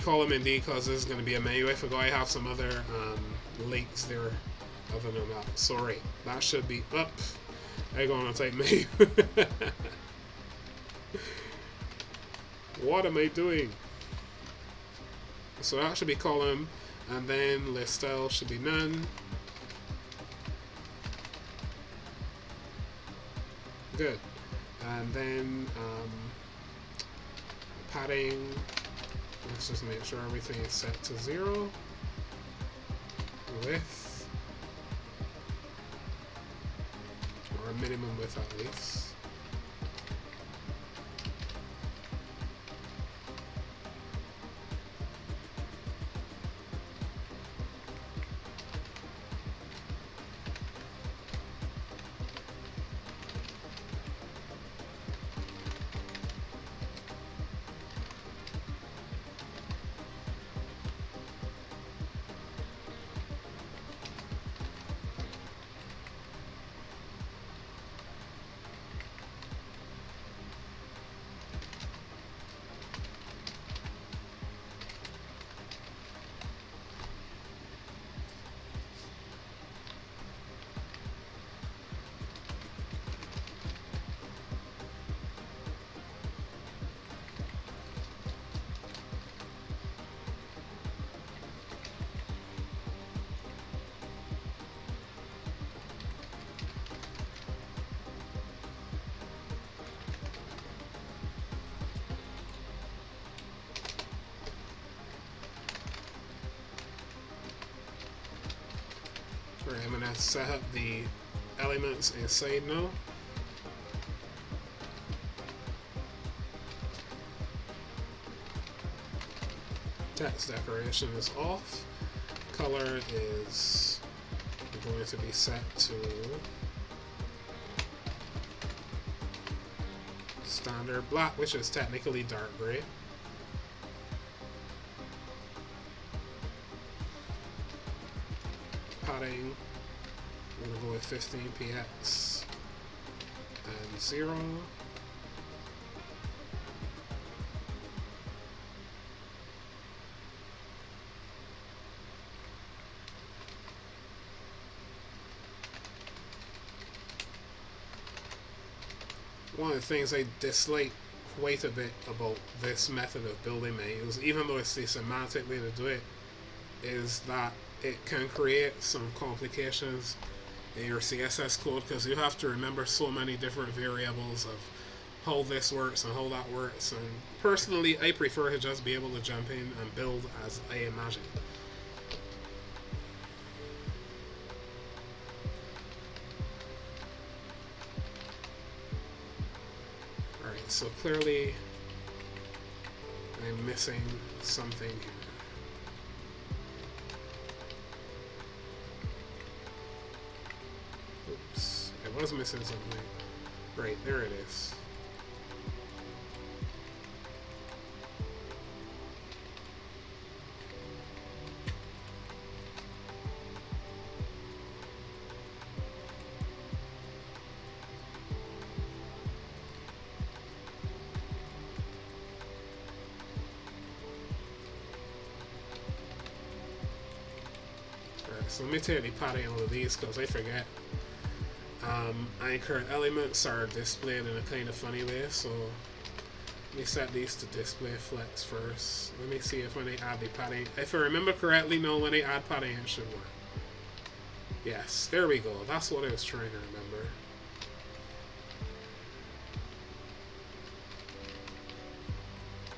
column indeed because this is going to be a menu. I forgot I have some other links there other than that. Sorry, that should be up. I go on a type menu. What am I doing? So that should be column, and then list style should be none. Good. And then padding, let's just make sure everything is set to 0. Width, or a minimum width at least. Right, I'm going to set up the elements inside now. Text decoration is off. Color is going to be set to standard black, which is technically dark gray. Padding, I'm going to go with 15px and 0. One of the things I dislike quite a bit about this method of building menus, even though it's the semantic way to do it, is that it can create some complications in your CSS code because you have to remember so many different variables of how this works and how that works. And personally, I prefer to just be able to jump in and build as I imagine. so clearly I'm missing something here. Oops, I was missing something. Right, there it is. So let me tell you padding all of these because I forget. Anchor elements are displayed in a kind of funny way, so let me set these to display flex first. Let me see if when I add the padding, if I remember correctly, no, when I add padding it should work. Yes, there we go. That's what I was trying to remember.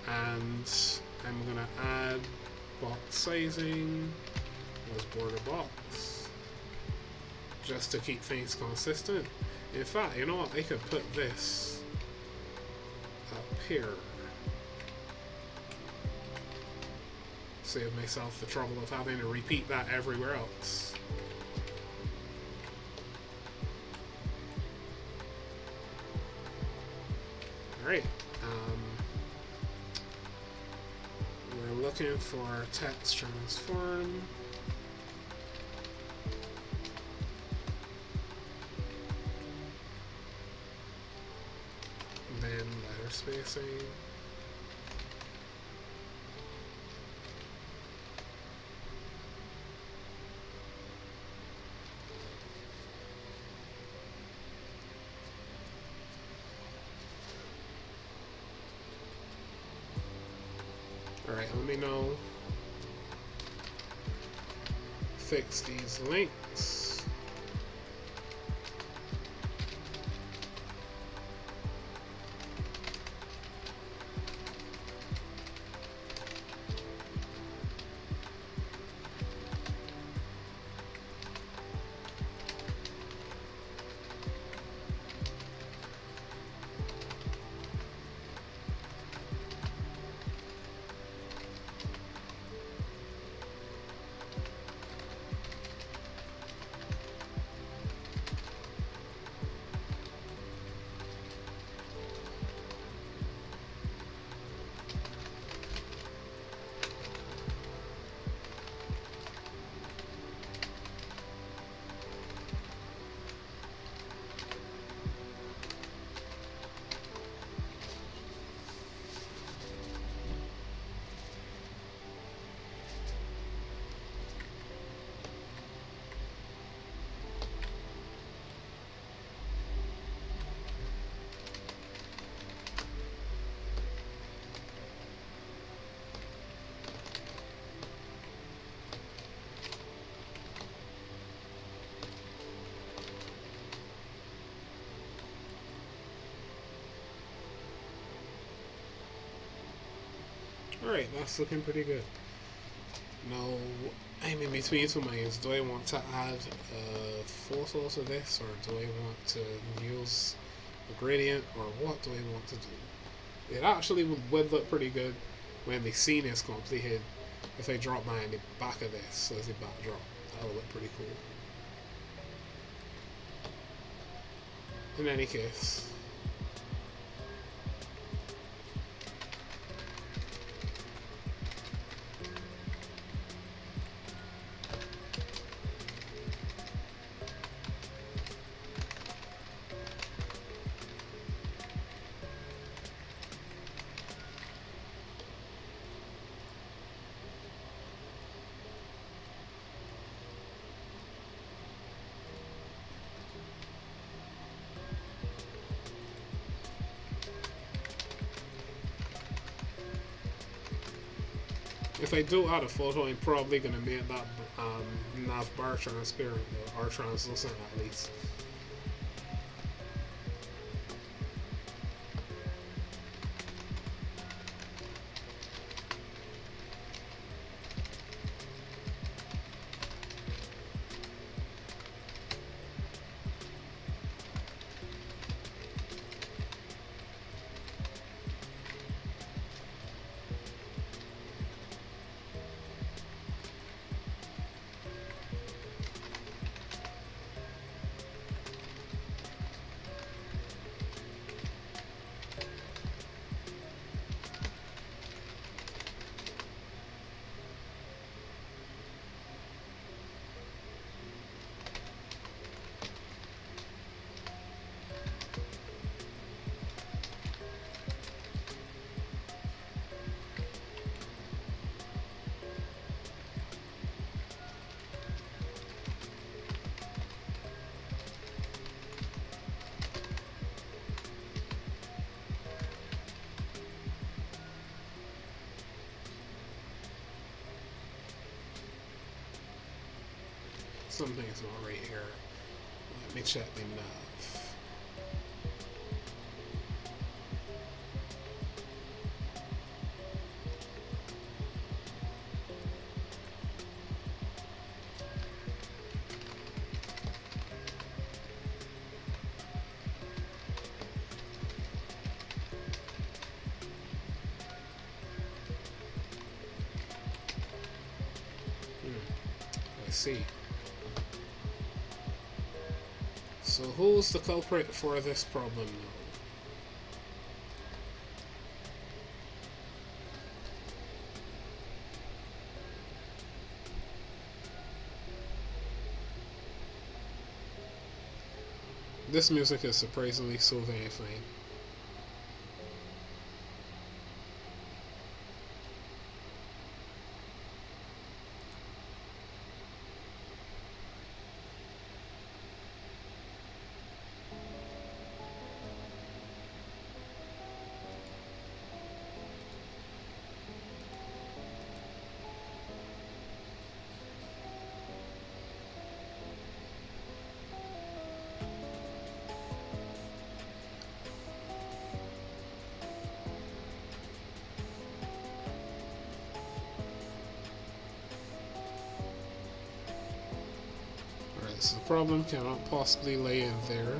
And I'm gonna add box sizing as border box just to keep things consistent. In fact, you know what, I could put this up here, save myself the trouble of having to repeat that everywhere else. Alright, we're looking for text transform. Then letter spacing. Alright, let me know. Fix these links. Alright, that's looking pretty good. Now, I'm in between two minds. Do I want to add a photo to this, or do I want to use a gradient, or what do I want to do? It actually would look pretty good when the scene is completed if I drop behind the back of this as a backdrop. That would look pretty cool. In any case, if I do add a photo, I'm probably going to make that nav bar transparent, or translucent at least. something's not right here. Let me check the nav. I see. So who's the culprit for this problem now? This music is surprisingly so very fine. So the problem cannot possibly lay in there.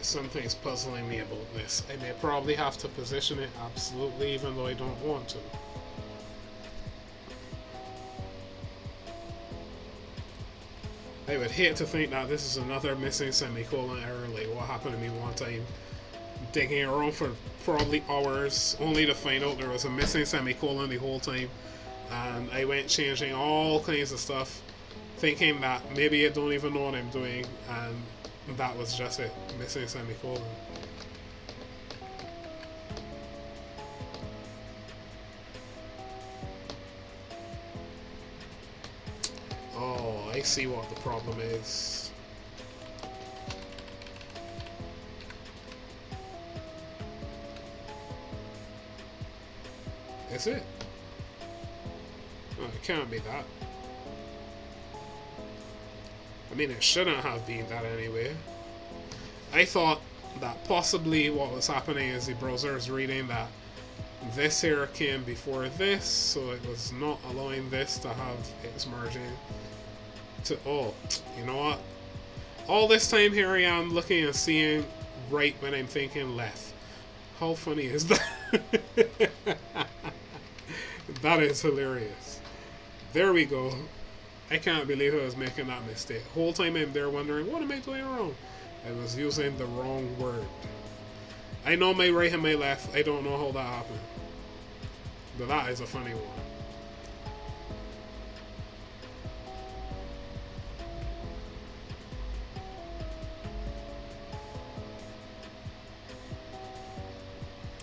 Something's puzzling me about this. I may probably have to position it absolutely, even though I don't want to. I would hate to think that this is another missing semicolon error like what happened to me one time. Digging around for probably hours, only to find out there was a missing semicolon the whole time. And I went changing all kinds of stuff, thinking that maybe I don't even know what I'm doing, and that was just it, missing semicolon. Oh, I see what the problem is. Is it? Oh, it can't be that. I mean, it shouldn't have been that anyway. I thought that possibly what was happening is the browser is reading that this here came before this, so it was not allowing this to have its merging to... Oh, you know what? All this time here I am looking and seeing right when I'm thinking left. How funny is that? That is hilarious. There we go. I can't believe I was making that mistake. Whole time I'm there wondering, what am I doing wrong? I was using the wrong word. I know my right and my left. I don't know how that happened. But that is a funny one.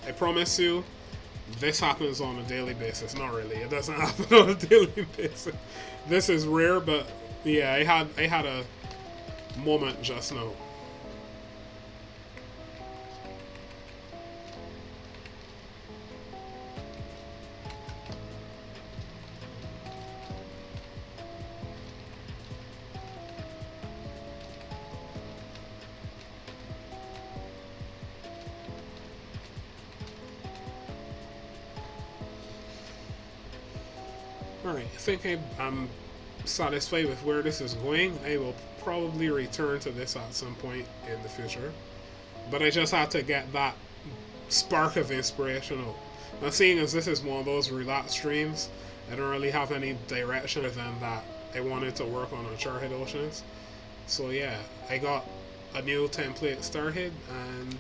I promise you, this happens on a daily basis. Not really. It doesn't happen on a daily basis. This is rare, but yeah, I had a moment just now. Alright, I think I'm satisfied with where this is going. I will probably return to this at some point in the future. But I just had to get that spark of inspiration out. Now, seeing as this is one of those relaxed streams, I don't really have any direction other than that I wanted to work on Uncharted Oceans. So yeah, I got a new template started, and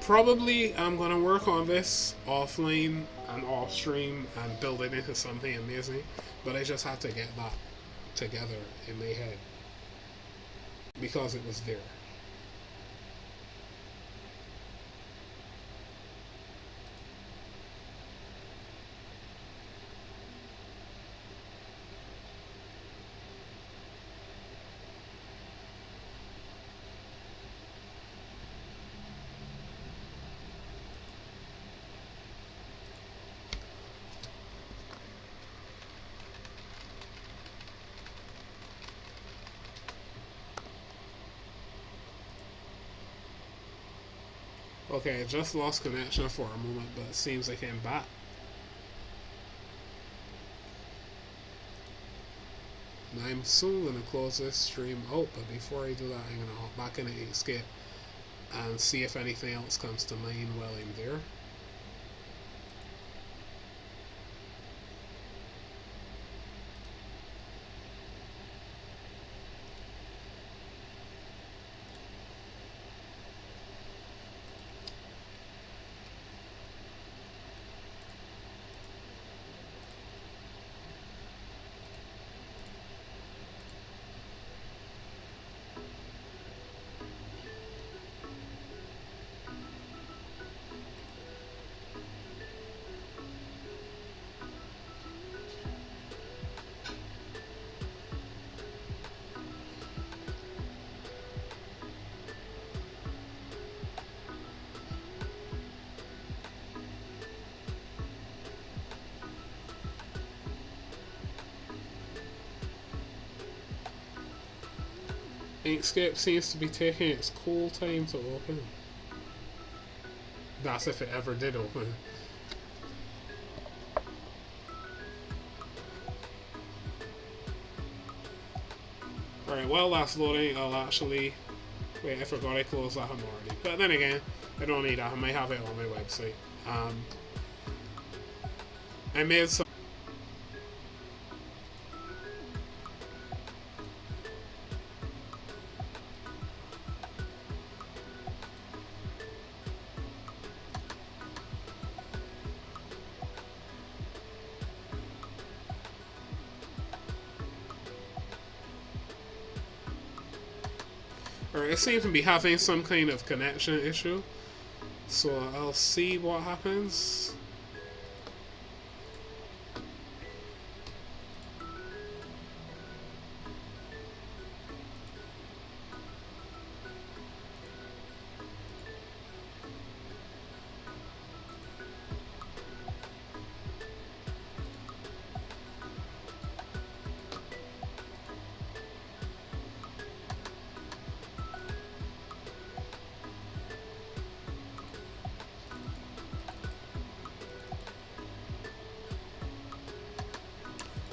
probably I'm gonna work on this offline and off stream and build it into something amazing. But I just had to get that together in my head because it was there. Okay, I just lost connection for a moment, but it seems I came back. Now I'm soon going to close this stream out, but before I do that, I'm going to hop back into Escape and see if anything else comes to mind while I'm there. Inkscape seems to be taking its cool time to open. That's if it ever did open. Alright, while that's loading, I'll actually... Wait, I forgot I closed that one already. But then again, I don't need that. I might have it on my website. I made some... Alright, it seems to be having some kind of connection issue. So I'll see what happens.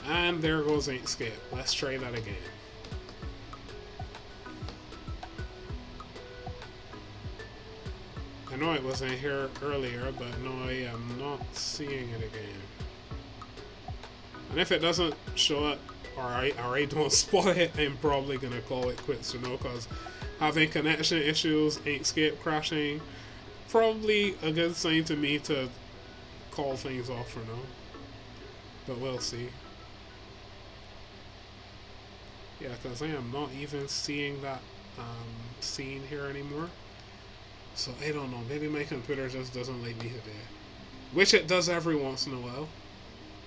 And there goes Inkscape. Let's try that again. I know it wasn't here earlier, but no, I am not seeing it again. And if it doesn't show it, or I don't spot it, I'm probably going to call it quits, because having connection issues, Inkscape crashing, probably a good sign to me to call things off for now. But we'll see. Yeah, because I am not even seeing that scene here anymore. So I don't know, maybe my computer just doesn't like me today. Which it does every once in a while.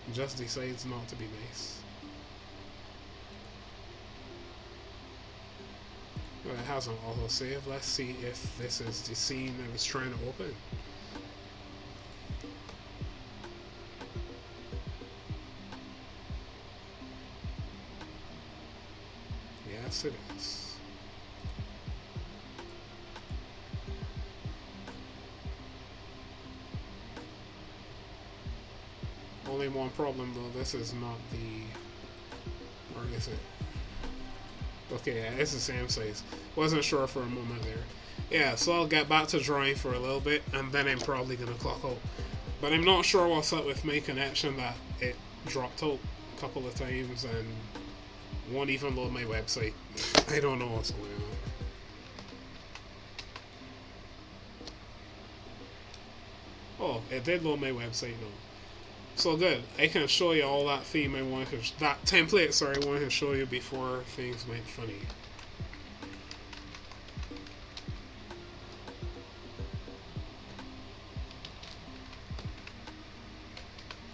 It just decides not to be nice. Well, it hasn't auto-saved. Let's see if this is the scene I was trying to open. Yes, it is. Only one problem though, this is not the... Or is it? Okay, yeah, it's the same size. Wasn't sure for a moment there. Yeah, so I'll get back to drawing for a little bit, and then I'm probably going to clock out. But I'm not sure what's up with my connection, that it dropped out a couple of times and won't even load my website. I don't know what's going on. Oh, it did load my website now. So good. I can show you all that theme I wanted to, that template, sorry, I wanted to show you before things went funny.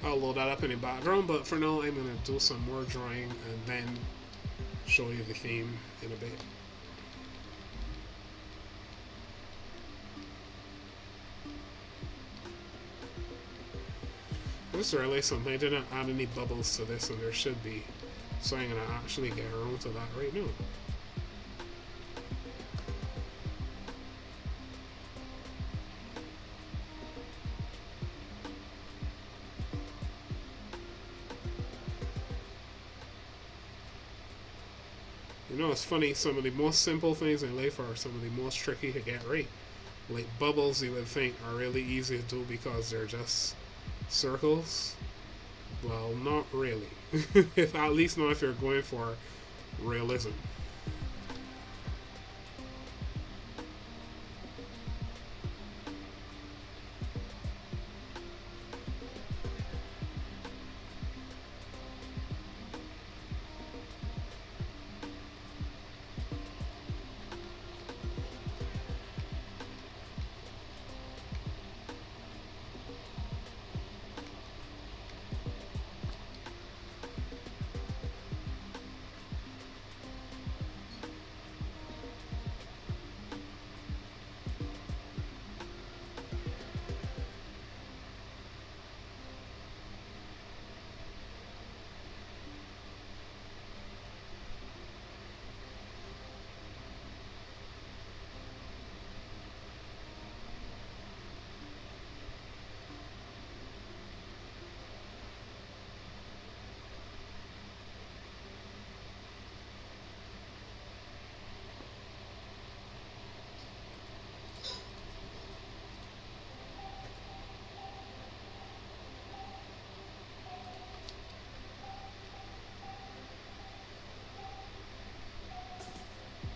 I'll load that up in the background, but for now I'm going to do some more drawing and then show you the theme in a bit. I just realized something. I didn't add any bubbles to this, and there should be. So I'm going to actually get around to that right now. You know, it's funny, some of the most simple things in life are some of the most tricky to get right. Like bubbles, you would think are really easy to do because they're just circles. Well, not really. At least not if you're going for realism.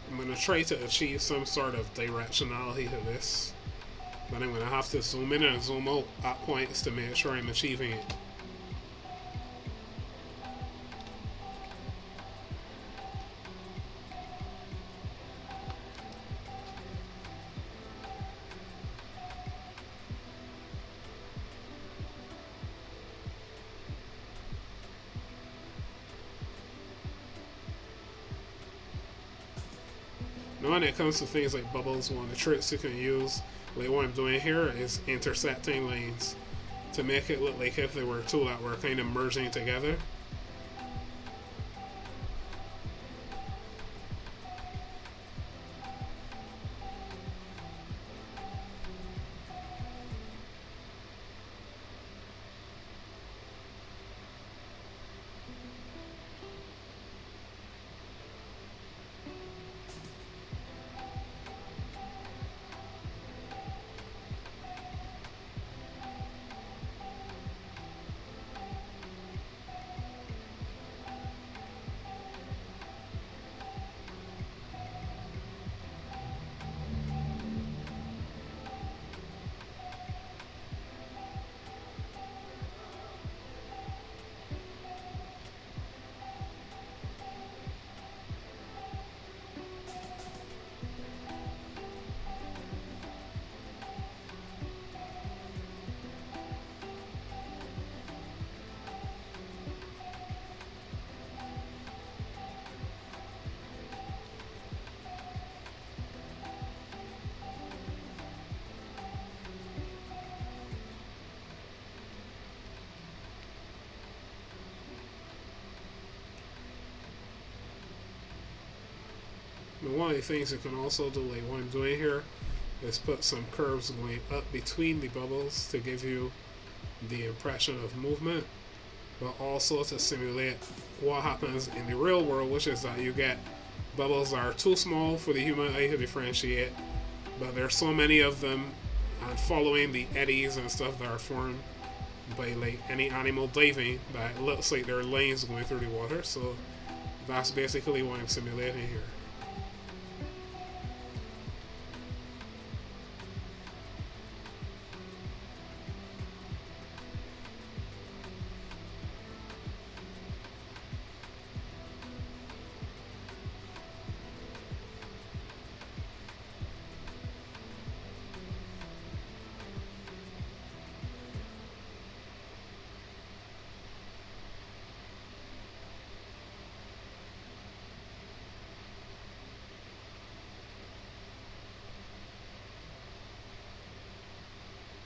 I'm going to try to achieve some sort of directionality to this, but I'm going to have to zoom in and zoom out at points to make sure I'm achieving it. Now when it comes to things like bubbles, one of the tricks you can use, like what I'm doing here, is intersecting lines to make it look like if there were two that were kind of merging together. Now one of the things you can also do, like what I'm doing here, is put some curves going up between the bubbles to give you the impression of movement, but also to simulate what happens in the real world, which is that you get bubbles that are too small for the human eye to differentiate, but there's so many of them, and following the eddies and stuff that are formed, by like any animal diving that looks like there are lines going through the water. So that's basically what I'm simulating here.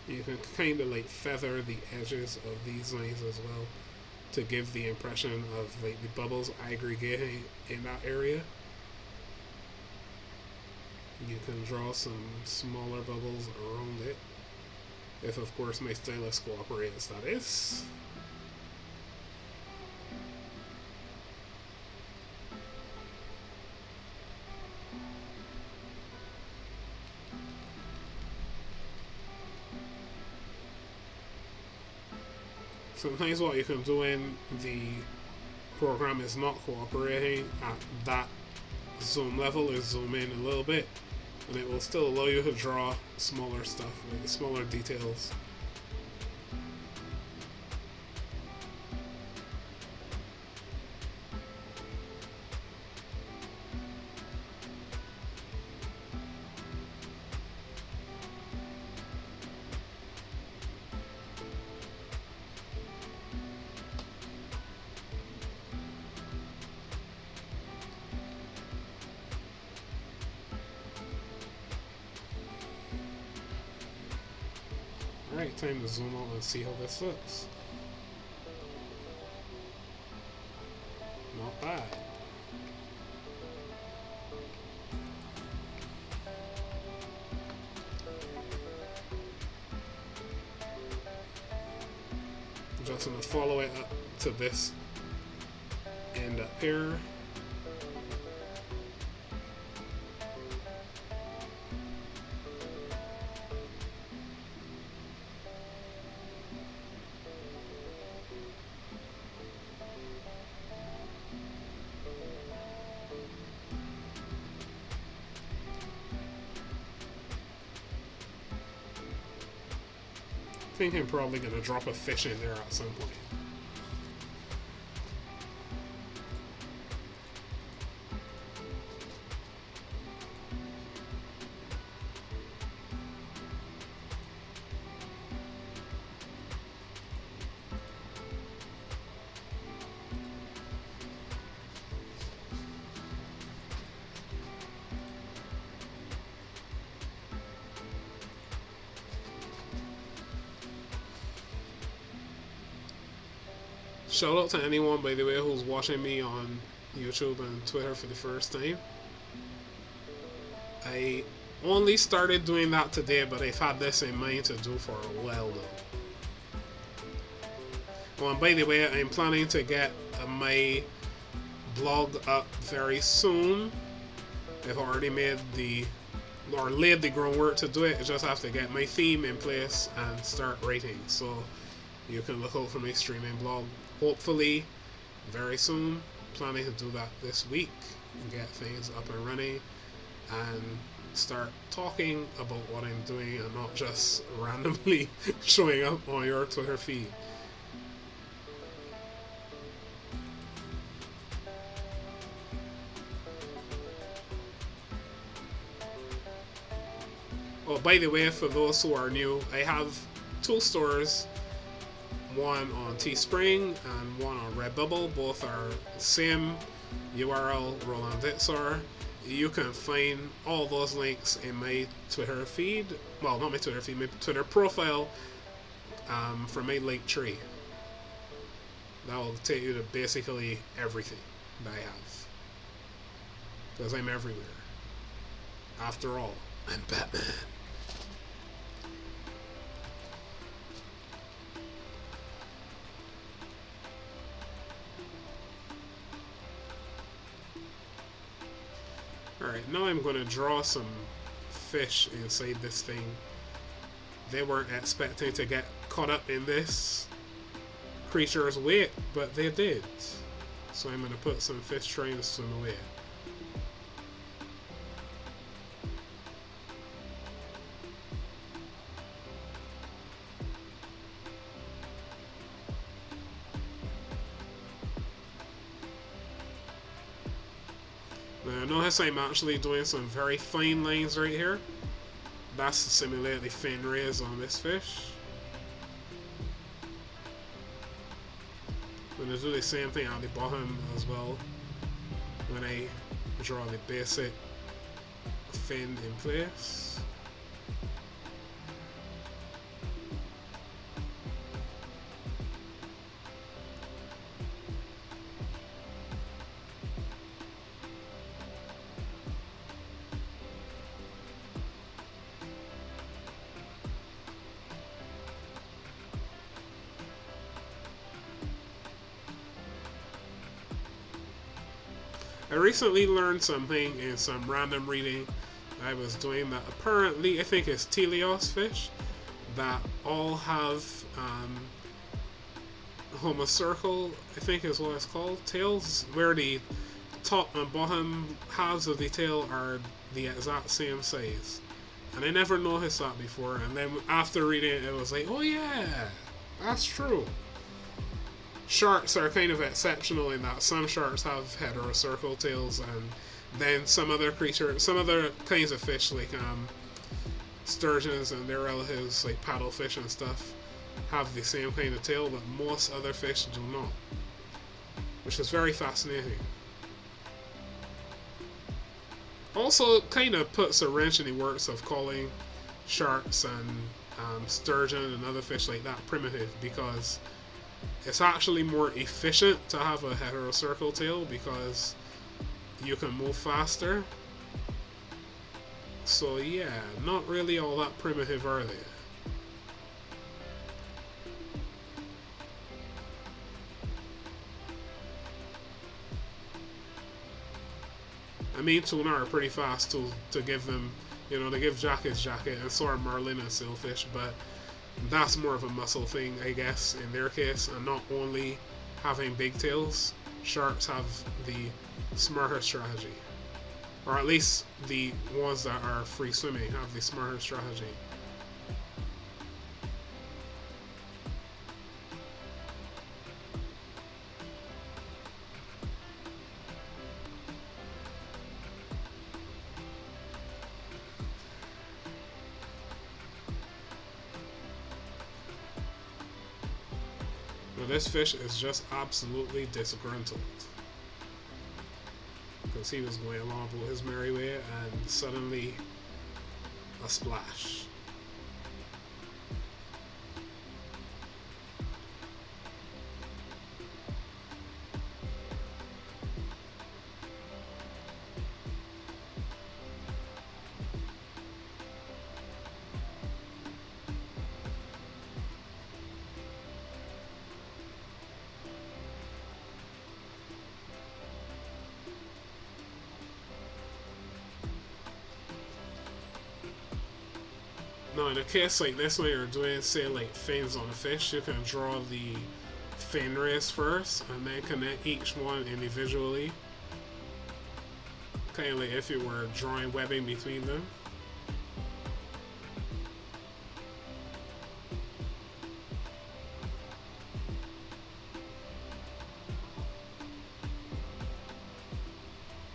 You can kind of like feather the edges of these lines as well to give the impression of like the bubbles aggregating in that area. You can draw some smaller bubbles around it, if of course my stylus cooperates, that is. Sometimes what you can do when the program is not cooperating at that zoom level is zoom in a little bit, and it will still allow you to draw smaller stuff, like smaller details. Alright, time to zoom out and see how this looks. Not bad. I'm just going to follow it up to this end up here. I think I'm probably going to drop a fish in there at some point. Shout out to anyone, by the way, who's watching me on YouTube and Twitter for the first time. I only started doing that today, but I've had this in mind to do for a while now. Oh, and by the way, I'm planning to get my blog up very soon. I've already made laid the groundwork to do it. I just have to get my theme in place and start writing. So you can look out for my streaming blog. Hopefully, very soon. Planning to do that this week and get things up and running and start talking about what I'm doing and not just randomly showing up on your Twitter feed. Oh, by the way, for those who are new, I have two stores. One on Teespring and one on Redbubble. Both are same URL, Roland Itzar. You can find all those links in my Twitter feed. Well, not my Twitter feed, my Twitter profile from my link tree. That will take you to basically everything that I have. Because I'm everywhere. After all, I'm Batman. Alright, now I'm going to draw some fish inside this thing. They weren't expecting to get caught caught up in this creature's weight, but they did. So I'm going to put some fish trying to swim away. Now notice I'm actually doing some very fine lines right here. That's to simulate the fin rays on this fish. I'm going to do the same thing on the bottom as well when I draw the basic fin in place. I recently learned something in some random reading I was doing that apparently, I think it's teleos fish, that all have homocircle, I think is what it's called, tails, where the top and bottom halves of the tail are the exact same size. And I never noticed that before, and then after reading it, it was like, oh yeah, that's true. Sharks are kind of exceptional in that some sharks have heterocircle tails, and then some other kinds of fish like sturgeons and their relatives like paddlefish and stuff have the same kind of tail, but most other fish do not, which is very fascinating. Also, it kind of puts a wrench in the works of calling sharks and sturgeon and other fish like that primitive, because it's actually more efficient to have a heterocircle tail because you can move faster. So yeah, not really all that primitive, are they? I mean, tuna are pretty fast to give them, you know, they give jackets jacket, and so are marlin and sailfish, but that's more of a muscle thing, I guess, in their case, and not only having big tails. Sharks have the smarter strategy, or at least the ones that are free swimming have the smarter strategy. This fish is just absolutely disgruntled because he was going along with his merry way and suddenly a splash. Now, in a case like this, when you're doing, say, like fins on a fish, you can draw the fin rays first and then connect each one individually, kind of like if you were drawing webbing between them.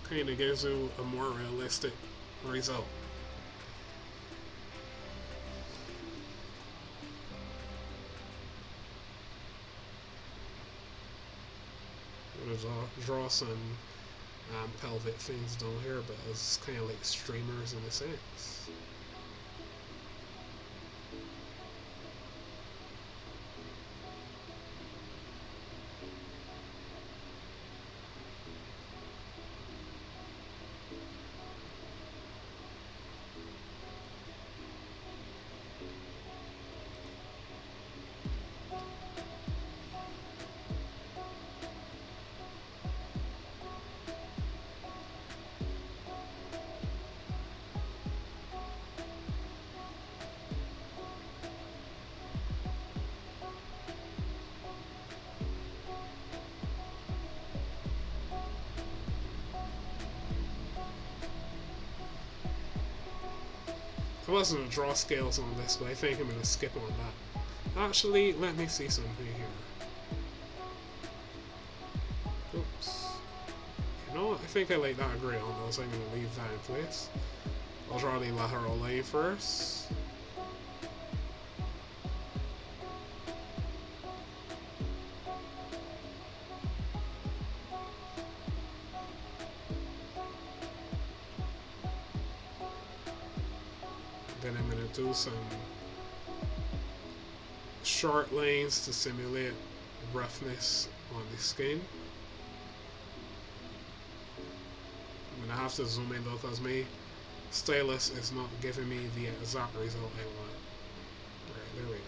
Kind of gives you a more realistic result. Draw some pelvic things down here, but it's kind of like streamers in a sense. I wasn't to draw scales on this, but I think I'm going to skip on that. Actually, let me see something here. Oops. You know what? I think I like that grey on those. I'm going to leave that in place. I'll draw the lateral line first. Then I'm going to do some short lines to simulate roughness on the skin. I'm going to have to zoom in though because my stylus is not giving me the exact result I want. Alright, there we go.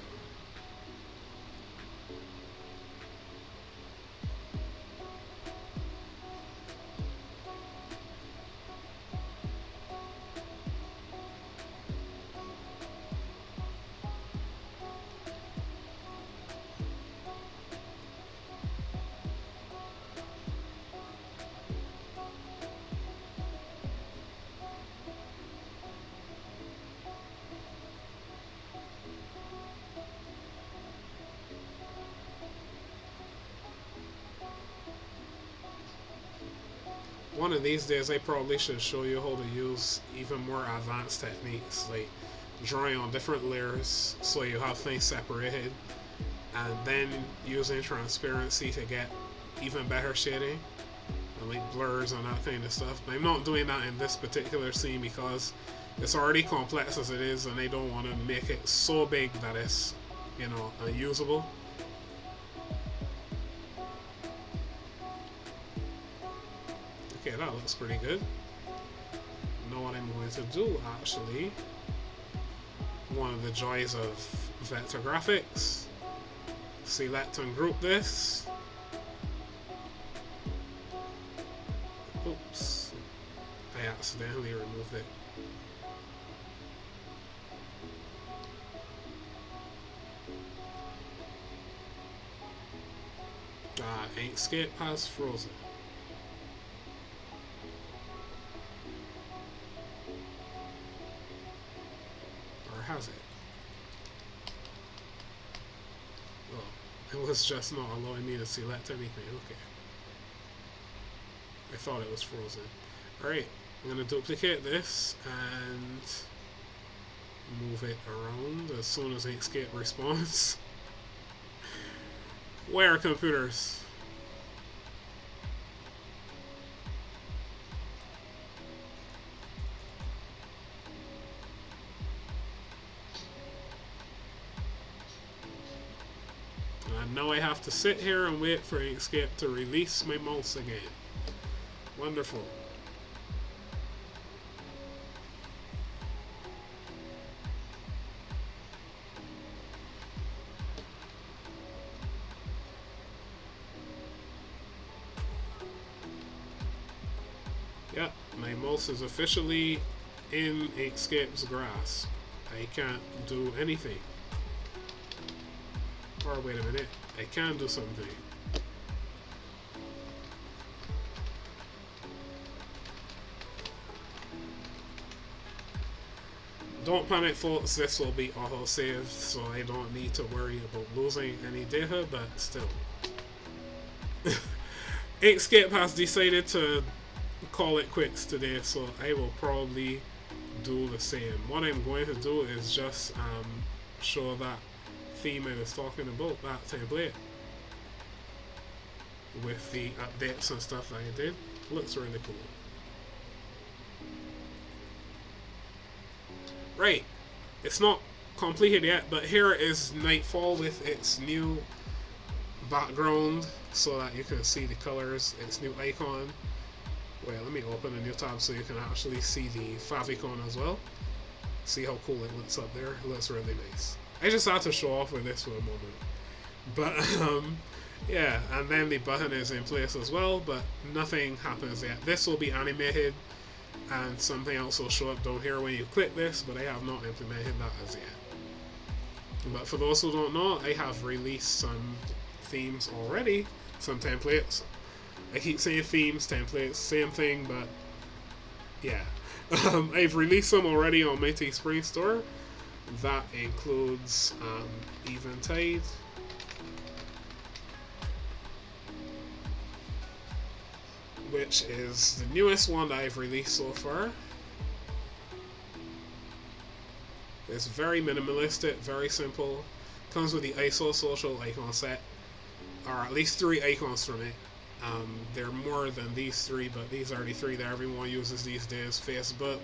One of these days I probably should show you how to use even more advanced techniques like drawing on different layers so you have things separated and then using transparency to get even better shading and like blurs and that kind of stuff. But I'm not doing that in this particular scene because it's already complex as it is and I don't want to make it so big that it's, you know, unusable. Okay, that looks pretty good. Now what I'm going to do, actually, one of the joys of vector graphics, select and group this. Oops, I accidentally removed it. Inkscape has frozen. Has it? Oh, it was just not allowing me to select anything. Okay. I thought it was frozen. Alright, I'm going to duplicate this and move it around as soon as Inkscape responds. Where are computers? Now I have to sit here and wait for Inkscape to release my mouse again. Wonderful. Yep, my mouse is officially in Inkscape's grasp. I can't do anything. Or wait a minute, I can do something. Don't panic folks, this will be auto-saved, so I don't need to worry about losing any data, but still. Inkscape has decided to call it quits today, so I will probably do the same. What I'm going to do is just show that theme I was talking about, that template, with the updates and stuff that I did. Looks really cool. Right, it's not completed yet, but here is Nightfall with its new background so that you can see the colors, its new icon. Wait, let me open a new tab so you can actually see the favicon as well. See how cool it looks up there. It looks really nice. I just had to show off with this for a moment. But, yeah, and then the button is in place as well, but nothing happens yet. This will be animated, and something else will show up down here when you click this, but I have not implemented that as yet. But for those who don't know, I have released some themes already, some templates. I keep saying themes, templates, same thing, but yeah. I've released some already on my Teespring store. That includes Eventide, which is the newest one that I've released so far. It's very minimalistic, very simple. Comes with the ISO social icon set, or at least 3 icons from it. There are more than these 3, but these are the 3 that everyone uses these days: Facebook,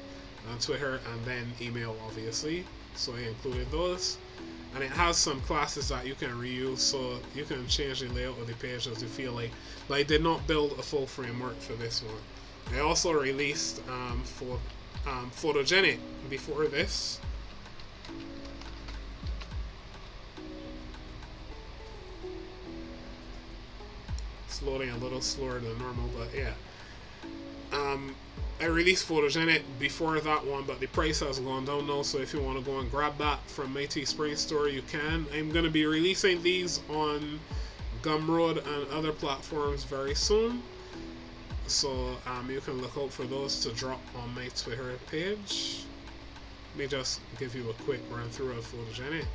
and Twitter, and then email, obviously. So I included those. And it has some classes that you can reuse, so you can change the layout of the page as you feel like. But I did not build a full framework for this one. I also released Photogenic before this. It's loading a little slower than normal, but yeah. I released Photogenic before that one, but the price has gone down now, so if you want to go and grab that from my Teespring store, you can. I'm going to be releasing these on Gumroad and other platforms very soon, so you can look out for those to drop on my Twitter page. Let me just give you a quick run through of Photogenic.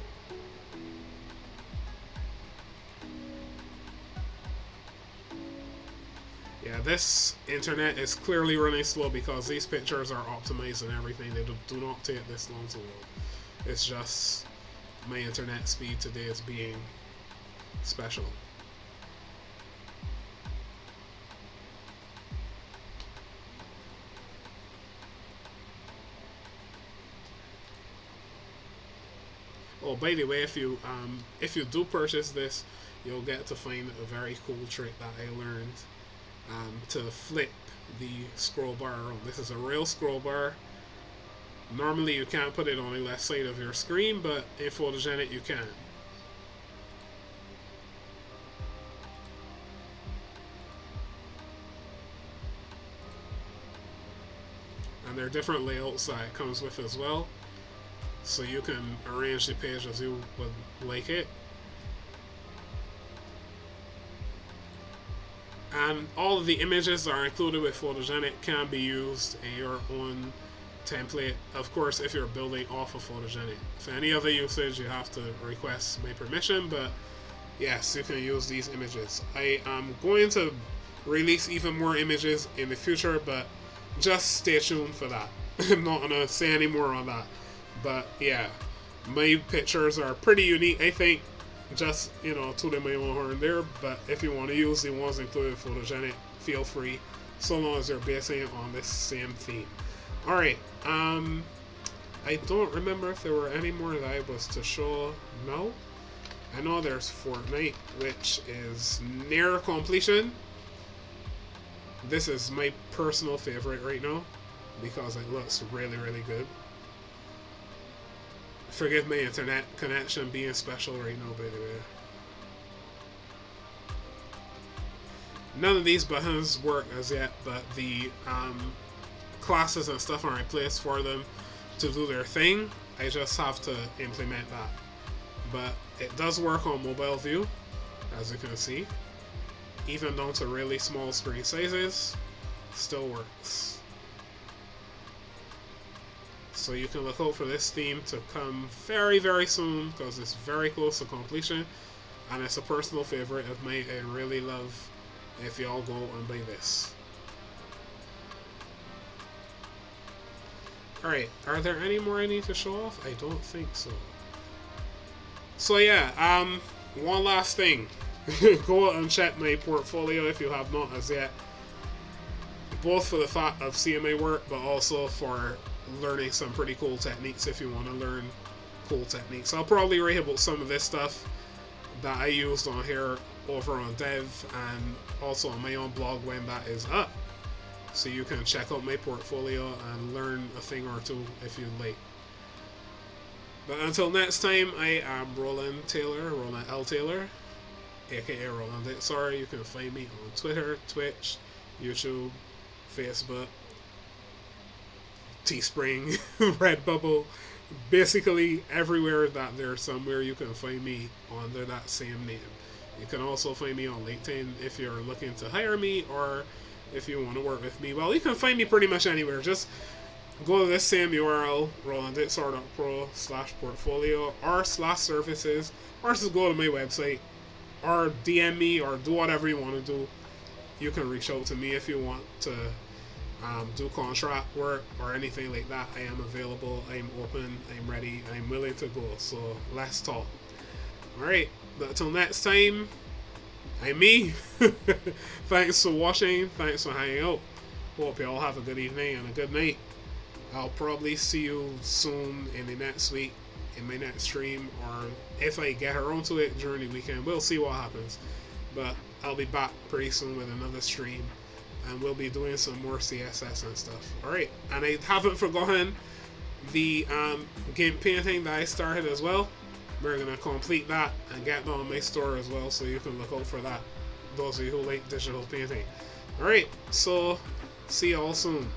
Yeah, this internet is clearly running slow because these pictures are optimized and everything. They do not take this long to load. It's just my internet speed today is being special. Oh, by the way, if you do purchase this, you'll get to find a very cool trick that I learned. To flip the scroll bar around. This is a real scroll bar. Normally you can't put it on the left side of your screen, but in Photogenic you can. And there are different layouts that it comes with as well, so you can arrange the page as you would like it. And all of the images that are included with Photogenic can be used in your own template. Of course, if you're building off of Photogenic. For any other usage, you have to request my permission, but yes, you can use these images. I am going to release even more images in the future, but just stay tuned for that. I'm not going to say any more on that. But yeah, my pictures are pretty unique, I think. Just, tooting my own horn there, but if you want to use the ones included Photogenic, feel free, so long as you're basing it on this same theme. Alright, I don't remember if there were any more that I was to show now. I know there's Fortnite, which is near completion. This is my personal favorite right now, because it looks really, really good. Forgive my internet connection being special right now, by the way. None of these buttons work as yet, but the classes and stuff are in place for them to do their thing. I just have to implement that. But it does work on mobile view, as you can see. Even down to really small screen sizes, still works. So you can look out for this theme to come very, very soon, because it's very close to completion, and it's a personal favorite of mine. I really love if y'all go and buy this. Alright, are there any more I need to show off? I don't think so. So yeah, one last thing. Go out and check my portfolio if you have not as yet. Both for the fact of seeing my work, but also for learning some pretty cool techniques if you want to learn cool techniques. I'll probably write about some of this stuff that I used on here over on Dev, and also on my own blog when that is up, so you can check out my portfolio and learn a thing or two if you'd like. But until next time, I am Roland L. Taylor, aka Roland It. Sorry, you can find me on Twitter, Twitch, YouTube, Facebook, Teespring, Redbubble, basically everywhere that there's somewhere you can find me under that same name. You can also find me on LinkedIn if you're looking to hire me, or if you want to work with me. Well, you can find me pretty much anywhere. Just go to this same URL, rolanditsr.pro/portfolio or/services, or just go to my website, or DM me, or do whatever you want to do. You can reach out to me if you want to do contract work or anything like that. I am available, I'm open, I'm ready, I'm willing to go. So let's talk. Alright, but until next time, I'm me. Thanks for watching, thanks for hanging out. Hope you all have a good evening and a good night. I'll probably see you soon in the next week in my next stream, or if I get around to it during the weekend, we'll see what happens. But I'll be back pretty soon with another stream, and we'll be doing some more CSS and stuff. Alright, and I haven't forgotten the game painting that I started as well. We're going to complete that and get that on my store as well, so you can look out for that, those of you who like digital painting. Alright, so see you all soon.